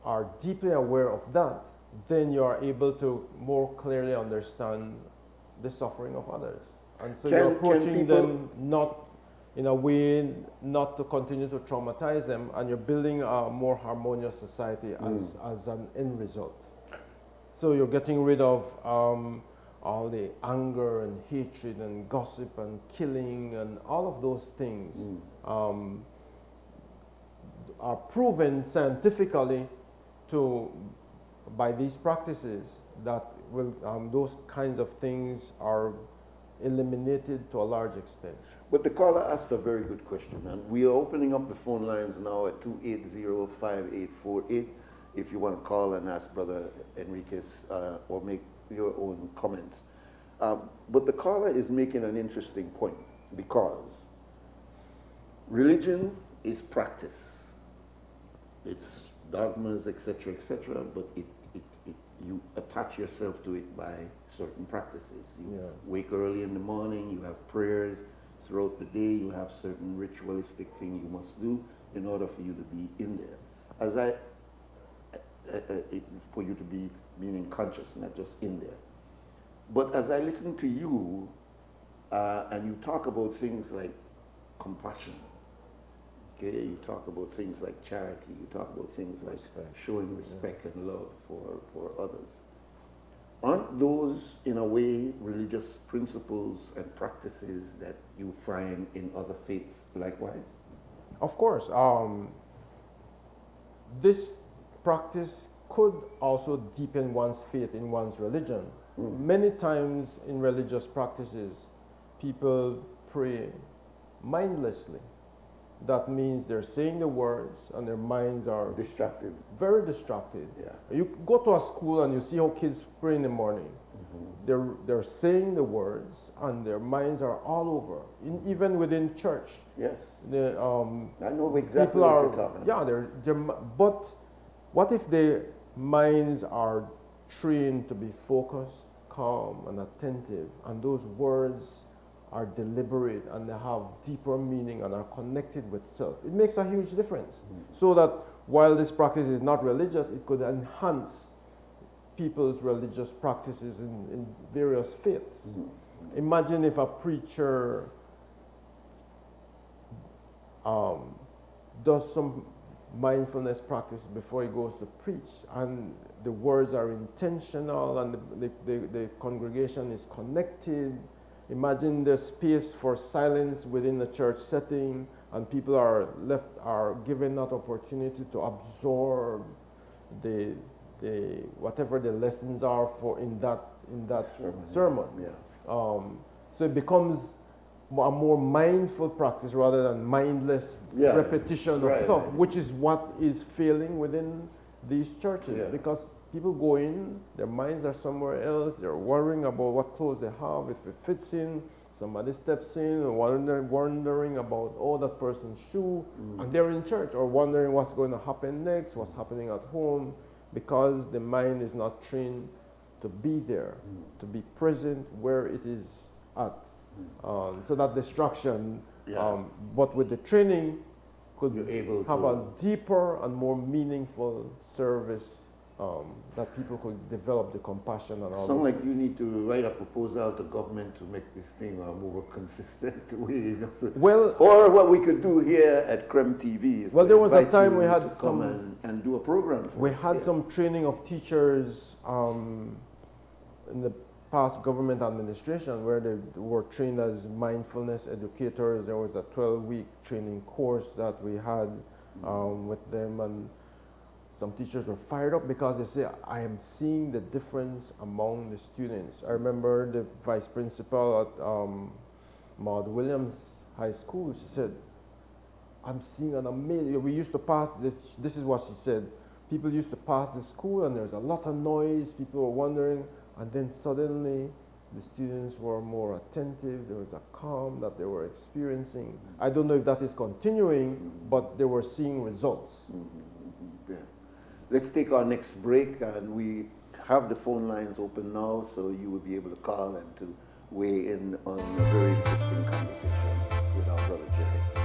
are deeply aware of that, then you are able to more clearly understand the suffering of others. And so you're approaching them not in a way not to continue to traumatize them, and you're building a more harmonious society as an end result. So you're getting rid of all the anger and hatred and gossip and killing and all of those things are proven scientifically by these practices that those kinds of things are eliminated to a large extent. But the caller asked a very good question, and we are opening up the phone lines now at 280-5848 if you want to call and ask Brother Enriquez or make your own comments. But the caller is making an interesting point, because religion is practice. It's dogmas, etc., but you attach yourself to it by certain practices. You wake early in the morning, you have prayers. Throughout the day, you have certain ritualistic things you must do in order for you to be in there. For you to be meaning conscious, not just in there. But as I listen to you, and you talk about things like compassion, okay, you talk about things like charity, you talk about things like showing respect and love for others. Aren't those, in a way, religious principles and practices that you find in other faiths likewise? Of course. This practice could also deepen one's faith in one's religion. Many times in religious practices, people pray mindlessly. That means they're saying the words and their minds are distracted. Very distracted. Yeah. You go to a school and you see how kids pray in the morning. They're saying the words and their minds are all over. Even within church. Yes. I know exactly what you're talking about. Yeah, but what if their minds are trained to be focused, calm, and attentive, and those words are deliberate and they have deeper meaning and are connected with self? It makes a huge difference. So that while this practice is not religious, it could enhance people's religious practices in various faiths. Imagine if a preacher does some mindfulness practice before he goes to preach, and the words are intentional and the congregation is connected. Imagine the space for silence within the church setting, and people are given that opportunity to absorb the whatever the lessons are for in that sermon. Yeah. So it becomes a more mindful practice rather than mindless repetition of stuff, which is what is failing within these churches, because people go in, their minds are somewhere else, they're worrying about what clothes they have, if it fits in, somebody steps in, and wondering about, that person's shoe, and they're in church, or wondering what's going to happen next, what's happening at home, because the mind is not trained to be there, to be present where it is at. So that distraction, but with the training, could have a deeper and more meaningful service that people could develop the compassion and all. Sound like you need to write a proposal to government to make this thing a more consistent way. Well, or what we could do here at Creme TV is there was a time we had come and do a program. We had some training of teachers in the past government administration where they were trained as mindfulness educators. There was a 12-week training course that we had with them, and some teachers were fired up because they say, I am seeing the difference among the students. I remember the vice principal Maud Williams High School. She said, I'm seeing an amazing, we used to pass this is what she said, people used to pass the school and there's a lot of noise, people were wondering, and then suddenly the students were more attentive, there was a calm that they were experiencing. I don't know if that is continuing, but they were seeing results. Yeah. Let's take our next break, and we have the phone lines open now, so you will be able to call and to weigh in on a very interesting conversation with our brother Jerry.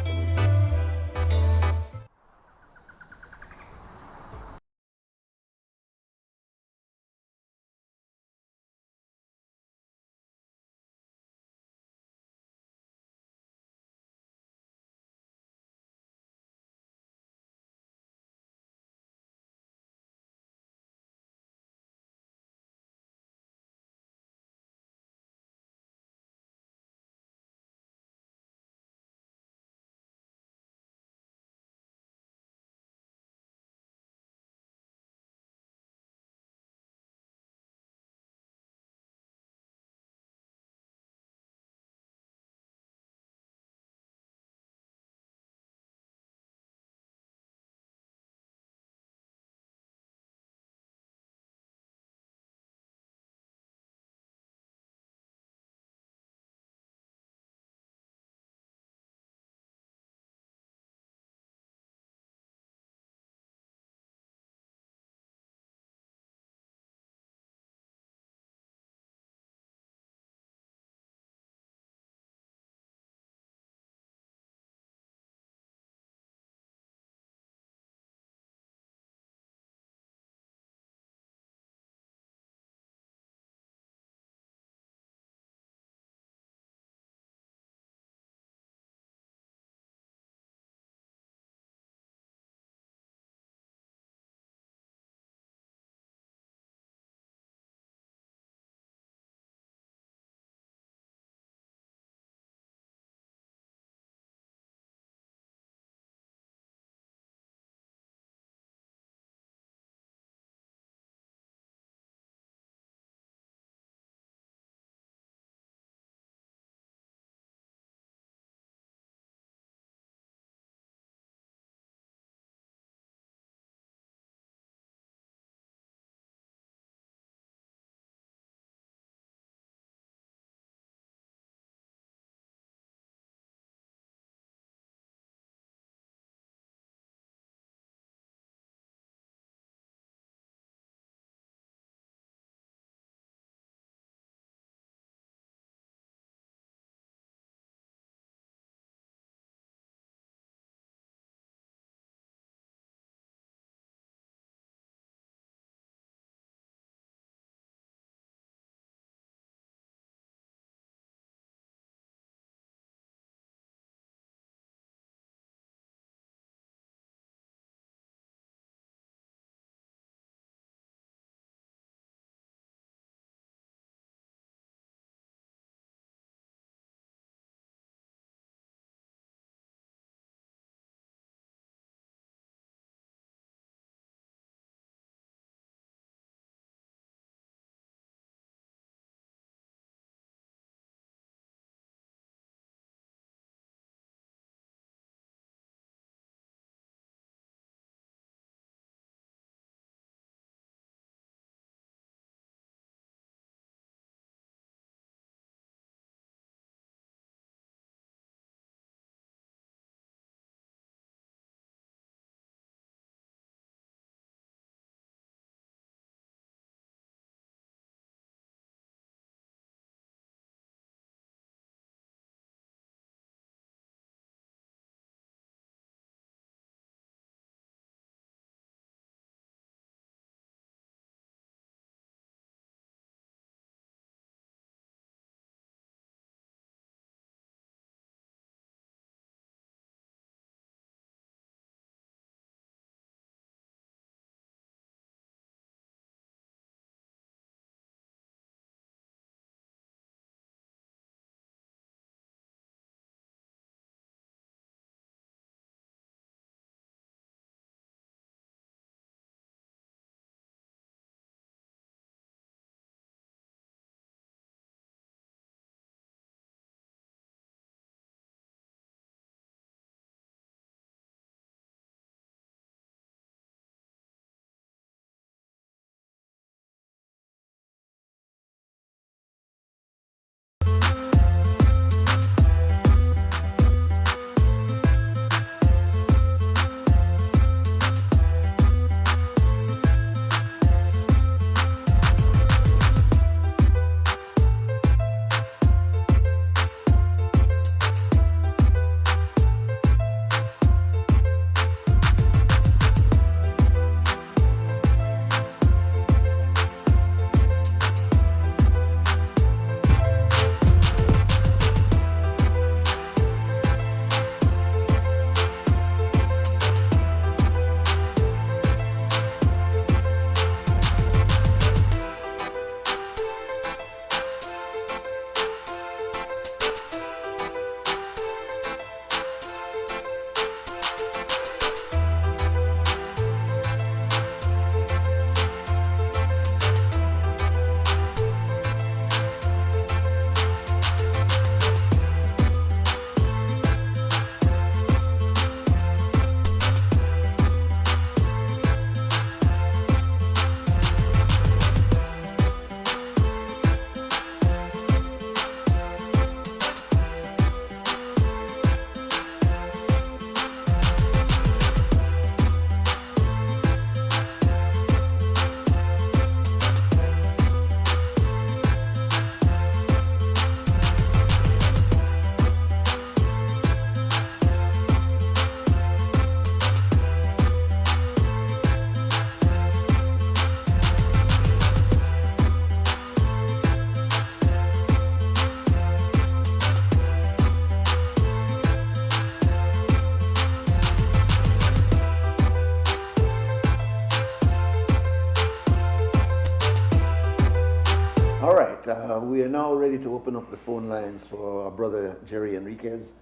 we are now ready to open up the phone lines for our brother Jerry Enriquez.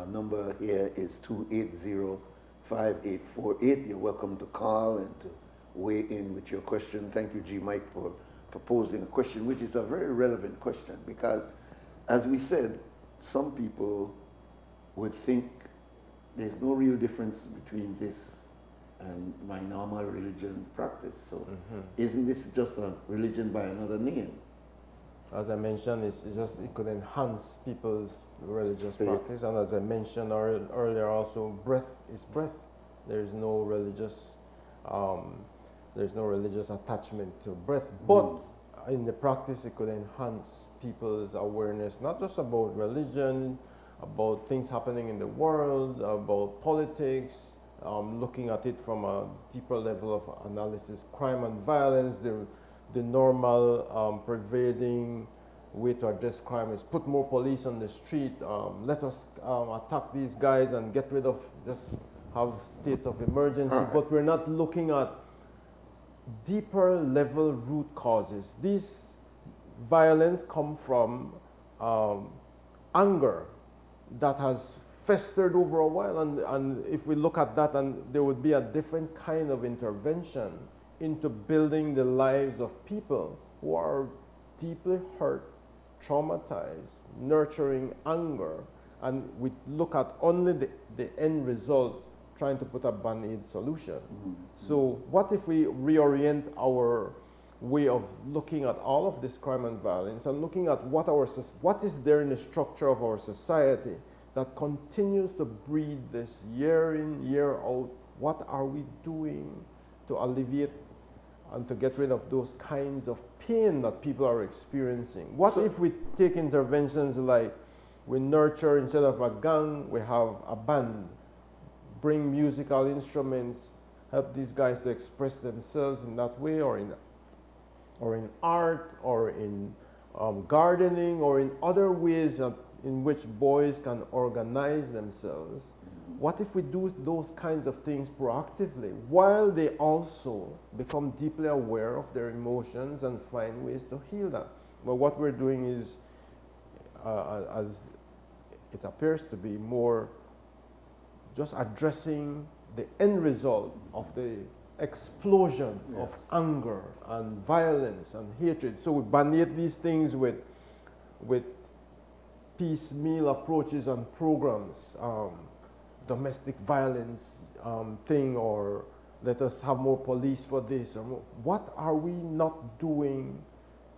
Number here is 280-5848. You're welcome to call and to weigh in with your question. Thank you, G. Mike, for proposing a question, which is a very relevant question, because, as we said, some people would think there's no real difference between this and my normal religion practice. So isn't this just a religion by another name? As I mentioned, it could enhance people's religious practice, and as I mentioned earlier, also breath is breath. There's no religious attachment to breath, but in the practice, it could enhance people's awareness, not just about religion, about things happening in the world, about politics, looking at it from a deeper level of analysis, crime and violence. The normal prevailing way to address crime is put more police on the street, let us attack these guys and get rid of, just have state of emergency. But we're not looking at deeper level root causes. These violence come from anger that has festered over a while, and if we look at that, and there would be a different kind of intervention into building the lives of people who are deeply hurt, traumatized, nurturing anger, and we look at only the end result, trying to put a band-aid solution. So what if we reorient our way of looking at all of this crime and violence and looking at what is there in the structure of our society that continues to breed this year in, year out? What are we doing to alleviate and to get rid of those kinds of pain that people are experiencing? What if we take interventions like we nurture, instead of a gang, we have a band, bring musical instruments, help these guys to express themselves in that way, or in art, or in gardening, or in other ways in which boys can organize themselves? What if we do those kinds of things proactively, while they also become deeply aware of their emotions and find ways to heal that? Well, what we're doing is, as it appears to be, more just addressing the end result of the explosion of anger and violence and hatred. So we band-aid these things with piecemeal approaches and programs, domestic violence thing, or let us have more police for this, or more. What are we not doing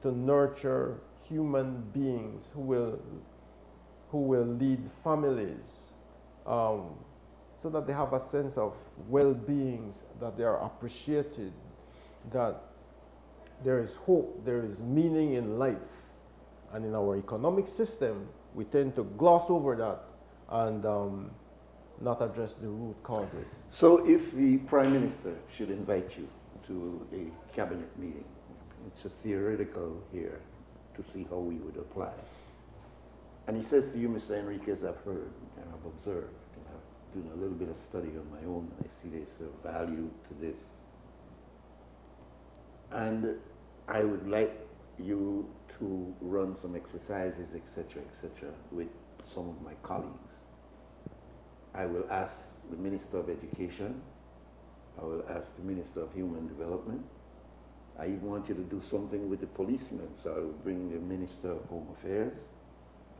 to nurture human beings who will lead families, so that they have a sense of well-being, that they are appreciated, that there is hope, there is meaning in life? And in our economic system, we tend to gloss over that and not address the root causes. So if the Prime Minister should invite you to a cabinet meeting, it's a theoretical here to see how we would apply, and he says to you, Mr. Enriquez, I've heard and I've observed, and I've done a little bit of study on my own, and I see there's a value to this, and I would like you to run some exercises, etc., with some of my colleagues. I will ask the Minister of Education, I will ask the Minister of Human Development. I even want you to do something with the policemen, so I will bring the Minister of Home Affairs,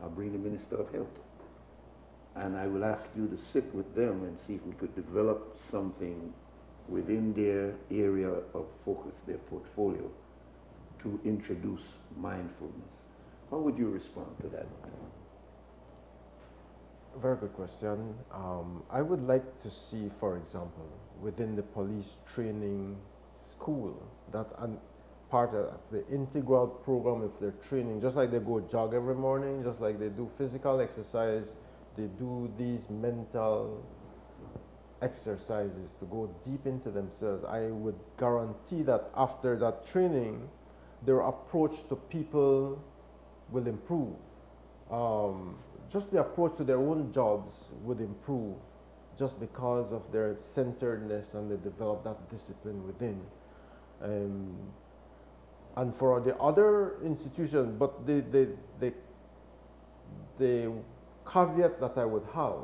I'll bring the Minister of Health. And I will ask you to sit with them and see if we could develop something within their area of focus, their portfolio, to introduce mindfulness. How would you respond to that? Very good question. I would like to see, for example, within the police training school, that part of the integral program of their training, just like they go jog every morning, just like they do physical exercise, they do these mental exercises to go deep into themselves. I would guarantee that after that training, their approach to people will improve. Just the approach to their own jobs would improve, just because of their centeredness, and they develop that discipline within. And for the other institutions, but the caveat that I would have,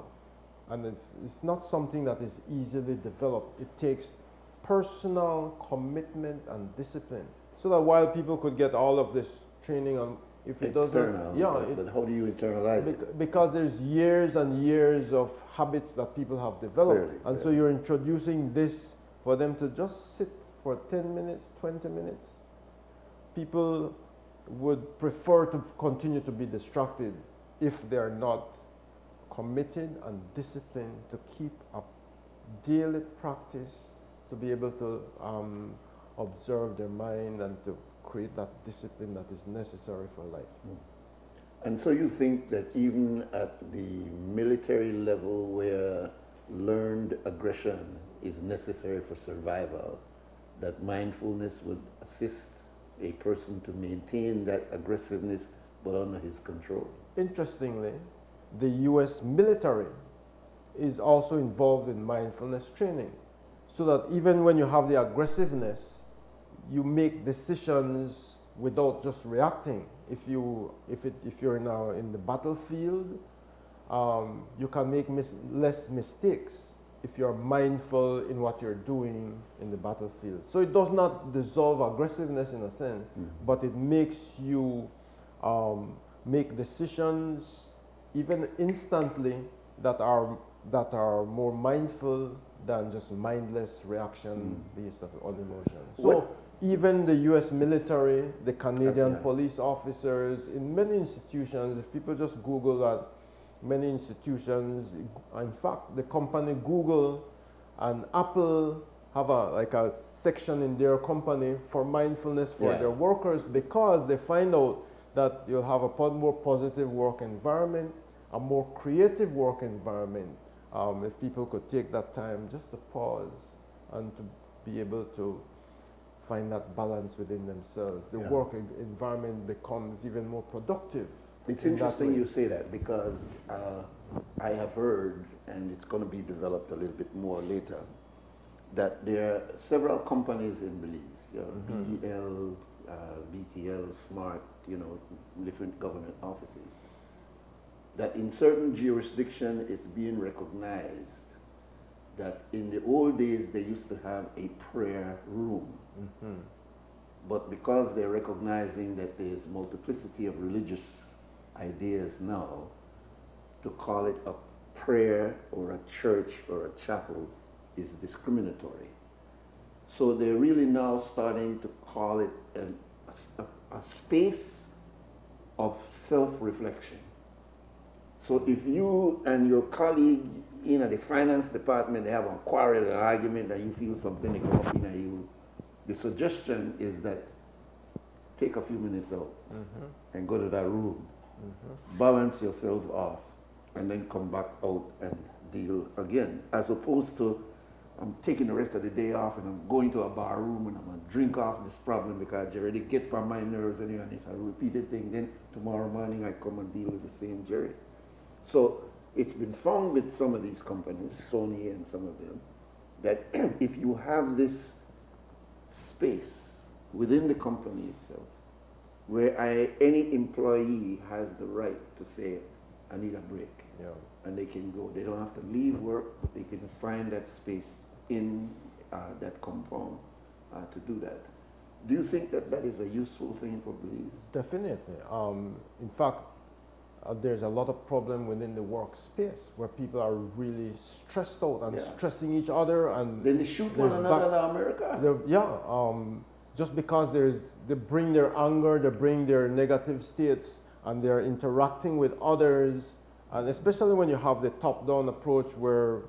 and it's not something that is easily developed, it takes personal commitment and discipline. So that while people could get all of this training on, if it doesn't, but how do you internalize it? Because there's years and years of habits that people have developed. Clearly, and so you're introducing this for them to just sit for 10 minutes, 20 minutes. People would prefer to continue to be distracted if they're not committed and disciplined to keep a daily practice to be able to observe their mind and to create that discipline that is necessary for life. And so you think that even at the military level where learned aggression is necessary for survival, that mindfulness would assist a person to maintain that aggressiveness but under his control? Interestingly, the US military is also involved in mindfulness training, so that even when you have the aggressiveness, you make decisions without just reacting. If you're now in the battlefield, you can make less mistakes if you're mindful in what you're doing in the battlefield. So it does not dissolve aggressiveness in a sense, but it makes you make decisions even instantly that are more mindful than just mindless reaction based on emotions. So even the US military, the Canadian police officers, in many institutions, if people just Google that, many institutions, in fact, the company Google and Apple have a section in their company for mindfulness for their workers, because they find out that you'll have a more positive work environment, a more creative work environment, if people could take that time just to pause and to be able to find that balance within themselves. The work environment becomes even more productive. It's interesting you say that, because I have heard, and it's going to be developed a little bit more later, that there are several companies in Belize, BEL, BTL, SMART, different government offices, that in certain jurisdiction it's being recognized that in the old days they used to have a prayer room. But because they're recognizing that there's multiplicity of religious ideas now, to call it a prayer or a church or a chapel is discriminatory. So they're really now starting to call it a space of self-reflection. So if you and your colleague in the finance department, they have a quarrel, an argument, and you feel something come up in you, the suggestion is that take a few minutes out and go to that room, balance yourself off, and then come back out and deal again, as opposed to I'm taking the rest of the day off and I'm going to a bar room and I'm going to drink off this problem because you already get on my nerves anyway, and it's a repeated thing. Then tomorrow morning I come and deal with the same jerry. So it's been found with some of these companies, Sony and some of them, that if you have this space within the company itself, where any employee has the right to say, I need a break, and they can go. They don't have to leave work, but they can find that space in that compound to do that. Do you think that that is a useful thing for Belize? Definitely. In fact, there's a lot of problem within the workspace where people are really stressed out and stressing each other, and then they shoot one another in America. Just because they bring their anger, they bring their negative states, and they're interacting with others, and especially when you have the top-down approach where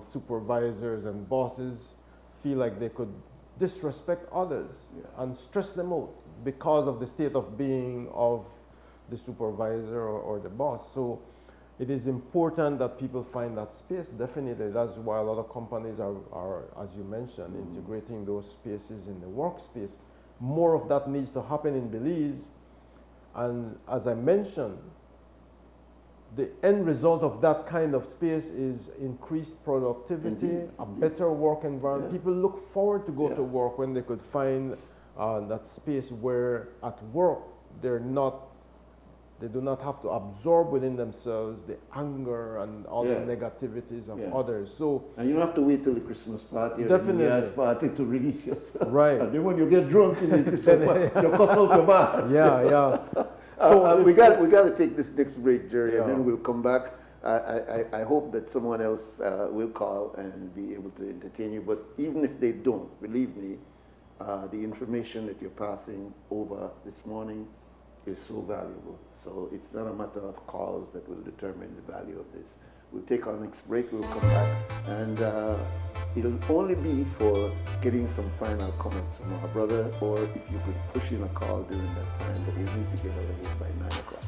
supervisors and bosses feel like they could disrespect others and stress them out because of the state of being of the supervisor or the boss. So it is important that people find that space. Definitely, that's why a lot of companies are as you mentioned, integrating those spaces in the workspace. More of that needs to happen in Belize. And as I mentioned, the end result of that kind of space is increased productivity, a better work environment. People look forward to go to work when they could find that space where at work they do not have to absorb within themselves the anger and all the negativities of others. So, and you don't have to wait till the Christmas party or definitely the New Year's party to release yourself. Right. And then when you get drunk, you cuss out your boss. yeah. So we got to take this next break, Jerry, and Yeah. then we'll come back. I hope that someone else will call and be able to entertain you. But even if they don't, believe me, the information that you're passing over this morning is so valuable. So it's not a matter of calls that will determine the value of this. We'll take our next break, we'll come back, and it'll only be for getting some final comments from our brother, or if you could push in a call during that time, that you need to get out of here by 9 o'clock.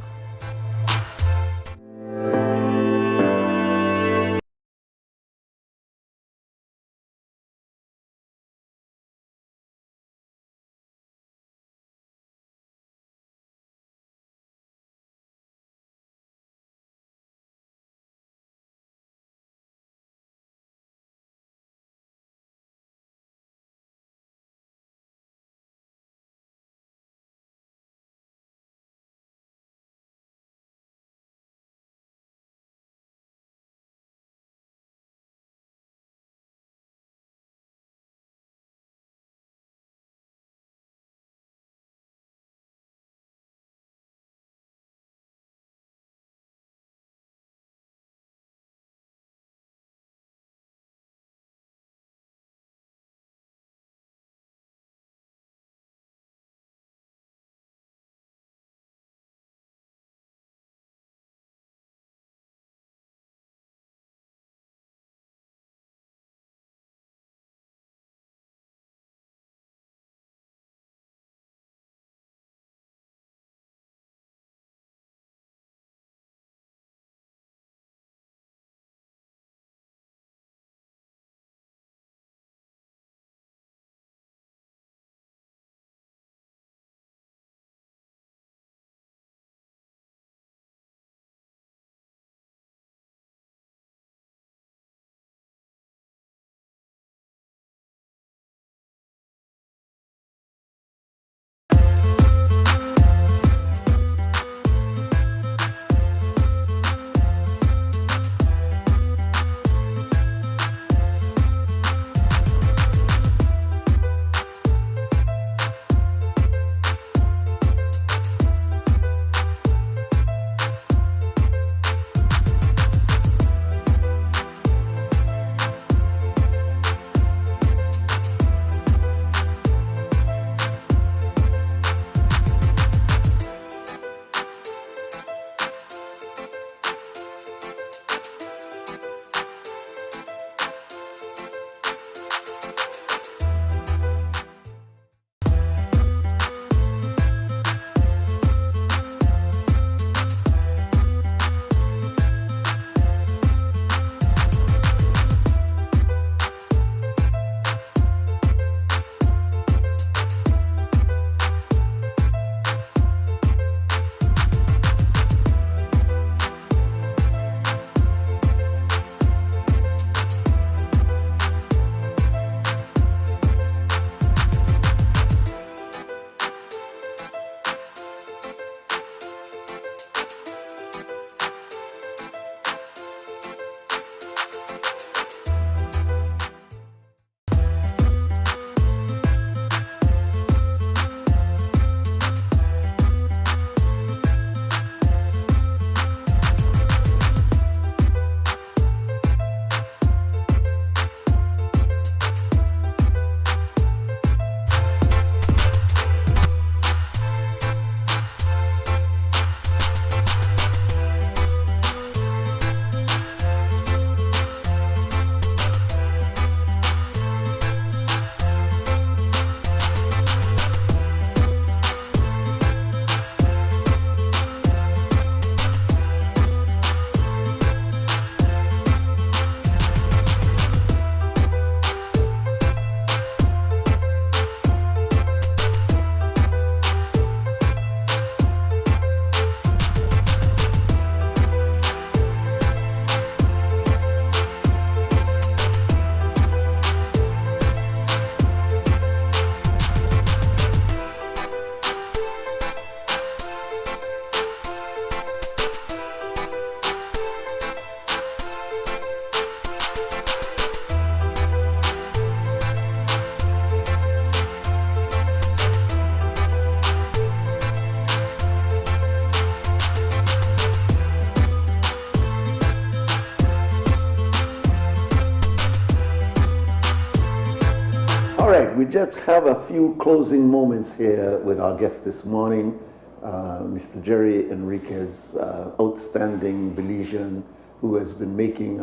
right, we just have a few closing moments here with our guest this morning, Mr. Jerry Enriquez, outstanding Belizean who has been making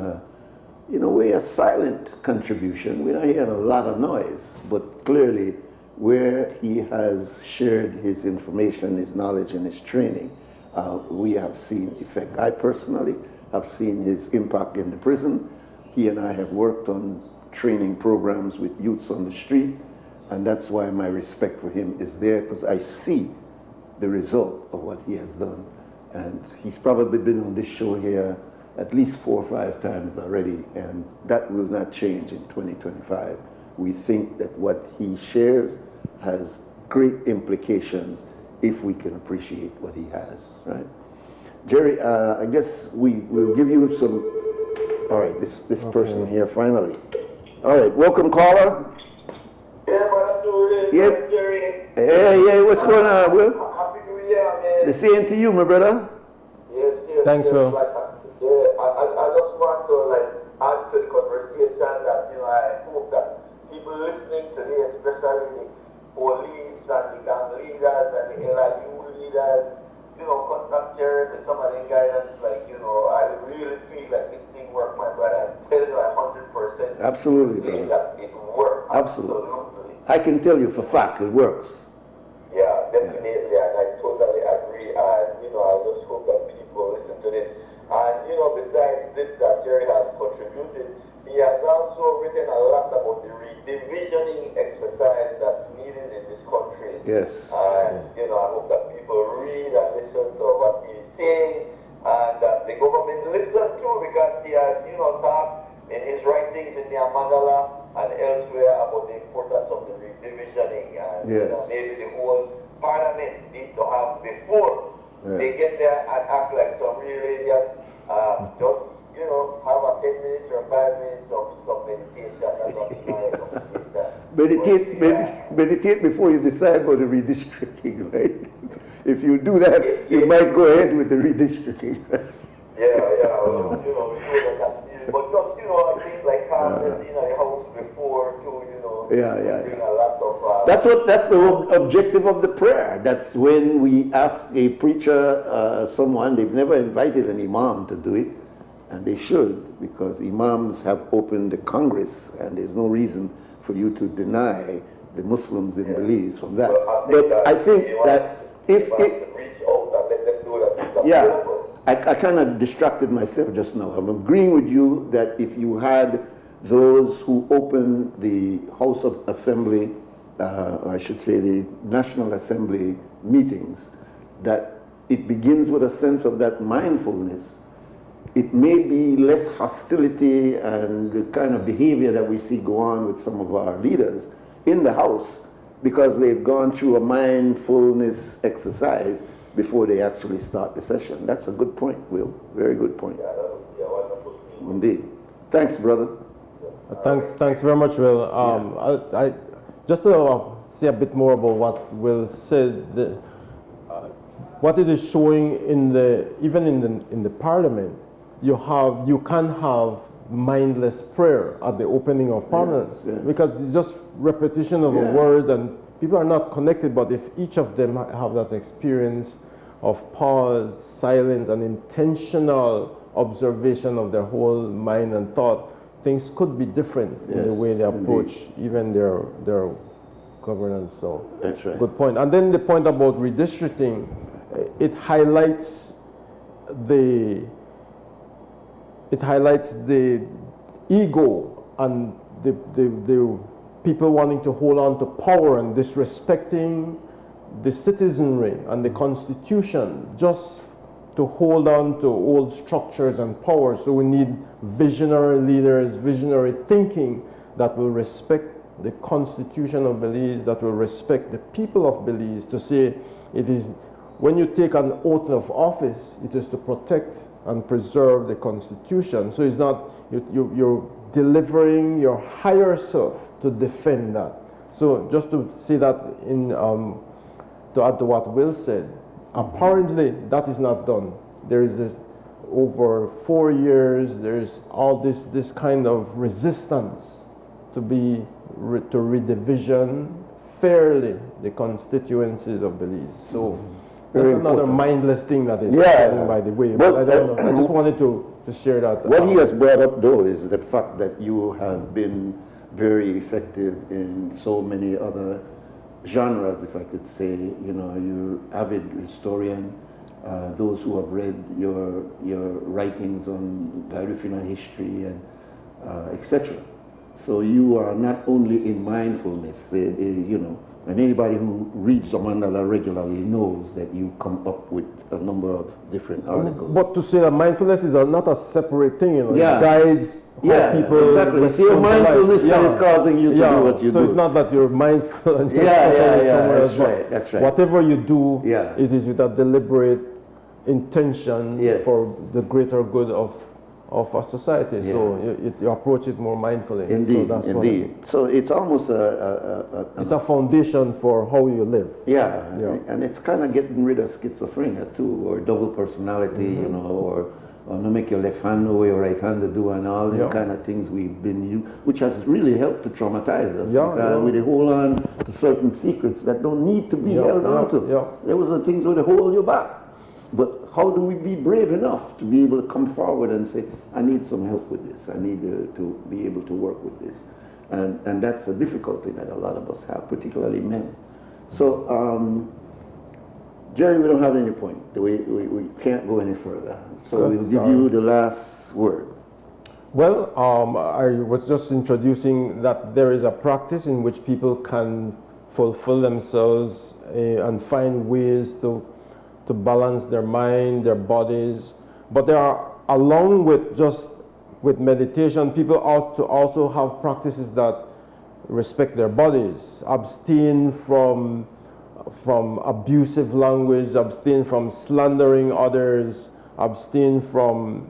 in a way, a silent contribution. We're not hearing a lot of noise, but clearly where he has shared his information, his knowledge, and his training, we have seen effect. I personally have seen his impact in the prison. He and I have worked on training programs with youths on the street, and that's why my respect for him is there, because I see the result of what he has done. And he's probably been on this show here at least 4 or 5 times already, and that will not change in 2025. We think that what he shares has great implications if we can appreciate what he has, right? Jerry, I guess we'll give you some, all right, this person here finally. All right, welcome caller. Yeah, Brother Nuri. Yep. Jerry. Hey, what's going on, Will? Happy New Year, man. The same to you, my brother. Yes. Thanks, Will. I just want to add to the conversation that I hope that people listening today, especially the police and the gang leaders and the LIU leaders, contact Jerry with some of the guidance. I really feel like this thing worked, my brother. I'm telling you 100%. Absolutely, brother. That it worked. Absolutely. I can tell you for fact it works. Yeah, definitely, and I totally agree. And I just hope that people listen to this. And besides this that Jerry has contributed, he has also written a lot about the redivisioning exercise that's needed in this country. Yes. And I hope that people read and listen to what he's saying, and that the government listen too, because he has talked in his writings in the Amandala and elsewhere about the importance of the redivisioning, and yes. Maybe the whole parliament needs to have before they get there and act like some real idiots. Just have a 10 minutes or 5 minutes of some meditation. Meditate before you decide about the redistricting, right? If you do that, you might go ahead with the redistricting. Well, but just I think like calmness in a house before too, bring a lot of. That's the objective of the prayer. That's when we ask a preacher, someone, they've never invited an imam to do it, and they should, because imams have opened the Congress, and there's no reason for you to deny the Muslims in Belize from that. But I think that if it, reach out and let them do that. I kind of distracted myself just now. I'm agreeing with you that if you had those who open the House of Assembly, or I should say the National Assembly meetings, that it begins with a sense of that mindfulness. It may be less hostility and the kind of behavior that we see go on with some of our leaders in the House, because they've gone through a mindfulness exercise before they actually start the session. That's a good point, Will. Very good point. Indeed. Thanks, brother. Thanks very much, Will. I just to say a bit more about what Will said. What it is showing even in the Parliament, you can have mindless prayer at the opening of Parliament, because it's just repetition of a word, and people are not connected. But if each of them have that experience of pause, silence, and intentional observation of their whole mind and thought, things could be different in the way they approach even their governance. So that's right. Good point. And then the point about redistricting, it highlights the ego and the people wanting to hold on to power and disrespecting the citizenry and the Constitution just to hold on to old structures and power. So we need visionary leaders, visionary thinking that will respect the Constitution of Belize, that will respect the people of Belize, to say it is, when you take an oath of office, it is to protect and preserve the Constitution. So it's not, you're delivering your higher self to defend that. So just to say that to add to what Will said, apparently that is not done. There is this, over 4 years, there's all this kind of resistance to redivision fairly the constituencies of Belize. So that's another mindless thing that is happening, by the way. But I don't know. I just wanted to share that. What he has brought up, though, is the fact that you have been very effective in so many other genres, if I could say. You know, you're avid historian. Those who have read your writings on Garifuna history and etc. So you are not only in mindfulness, you know, and anybody who reads the Mandala regularly knows that you come up with a number of different articles. But to say that mindfulness is not a separate thing, you know, it guides how people. Exactly. It's your mindfulness that is causing you to do what you do. So it's not that you're mindful and that's right. That's right. Whatever you do, it is with a deliberate intention for the greater good of a society. So you approach it more mindfully. Indeed, so that's indeed. So it's almost it's a foundation for how you live. And it's kind of getting rid of schizophrenia too, or double personality, you know, or no make your left hand know what your right hand to do, and all the kind of things we've been used, which has really helped to traumatize us. Because we hold on to certain secrets that don't need to be held on to. There was the things where they hold you back. But how do we be brave enough to be able to come forward and say, I need some help with this. I need to be able to work with this. And that's a difficulty that a lot of us have, particularly men. So, Jerry, we don't have any point. We can't go any further. So we'll give you the last word. Well, I was just introducing that there is a practice in which people can fulfill themselves and find ways to balance their mind, their bodies. But there are, along with meditation, people ought to also have practices that respect their bodies, abstain from abusive language, abstain from slandering others, abstain from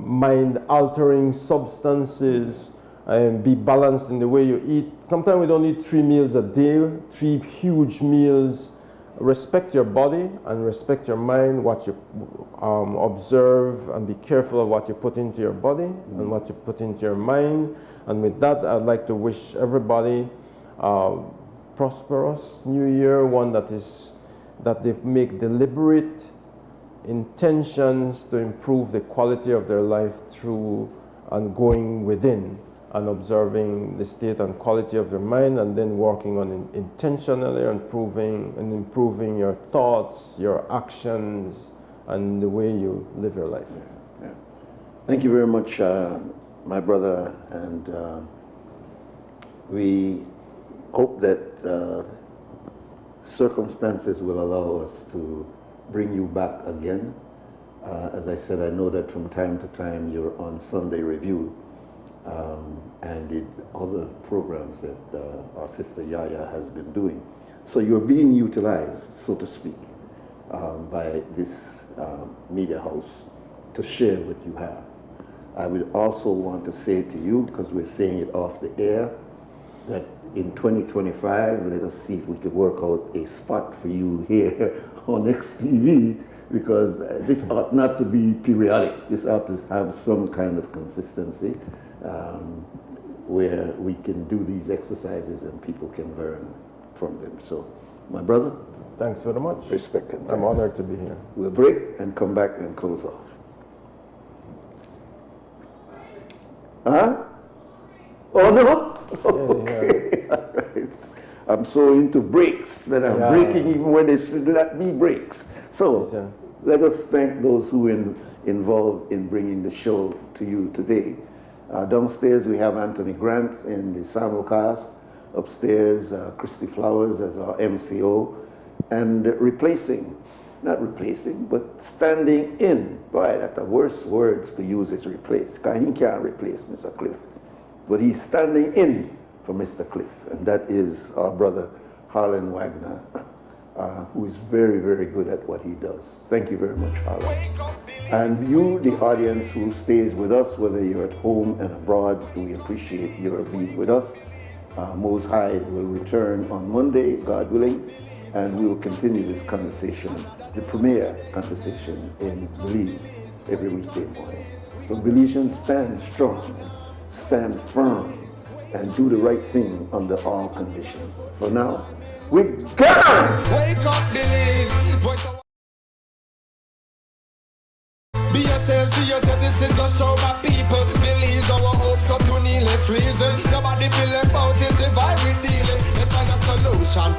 mind-altering substances, and be balanced in the way you eat. Sometimes we don't eat 3 meals a day, 3 huge meals. Respect your body and respect your mind, what you observe, and be careful of what you put into your body and what you put into your mind. And with that, I'd like to wish everybody prosperous New Year, one that they make deliberate intentions to improve the quality of their life through and going within and observing the state and quality of their mind, and then working on intentionally improving your thoughts, your actions, and the way you live your life. Thank you very much, my brother, and we hope that circumstances will allow us to bring you back again. As I said, I know that from time to time you're on Sunday Review, and the other programs that our sister Yaya has been doing. So you're being utilized, so to speak, by this media house to share what you have. I would also want to say to you, because we're saying it off the air, that in 2025, let us see if we could work out a spot for you here on XTV, because this ought not to be periodic. This ought to have some kind of consistency where we can do these exercises and people can learn from them. So, my brother. Thanks very much. Respect and thanks. I'm honored to be here. We'll break and come back and close off. Huh? Oh, no? Okay. All right. I'm so into breaks that I'm breaking even when they should not be breaks. So, let us thank those who were involved in bringing the show to you today. Downstairs we have Anthony Grant in the simulcast. Upstairs, Christy Flowers as our MCO. And not replacing, but standing in. Boy, that's the worst words to use is replace, because he can't replace Mr. Cliff. But he's standing in for Mr. Cliff, and that is our brother Harlan Wagner, who is very, very good at what he does. Thank you very much, Harlan. And you, the audience who stays with us, whether you're at home and abroad, we appreciate your being with us. Most High will return on Monday, God willing, and we will continue this conversation, the premier conversation in Belize, every weekday morning. So Belizeans, stand strong, stand firm, and do the right thing under all conditions. For now, we got Wake up, Belize. Voice of- Be yourself, see yourself, this is the show my people. Believe our hopes are to needless reason. Nobody feel left out, is the vibe we dealing. Let's find a solution.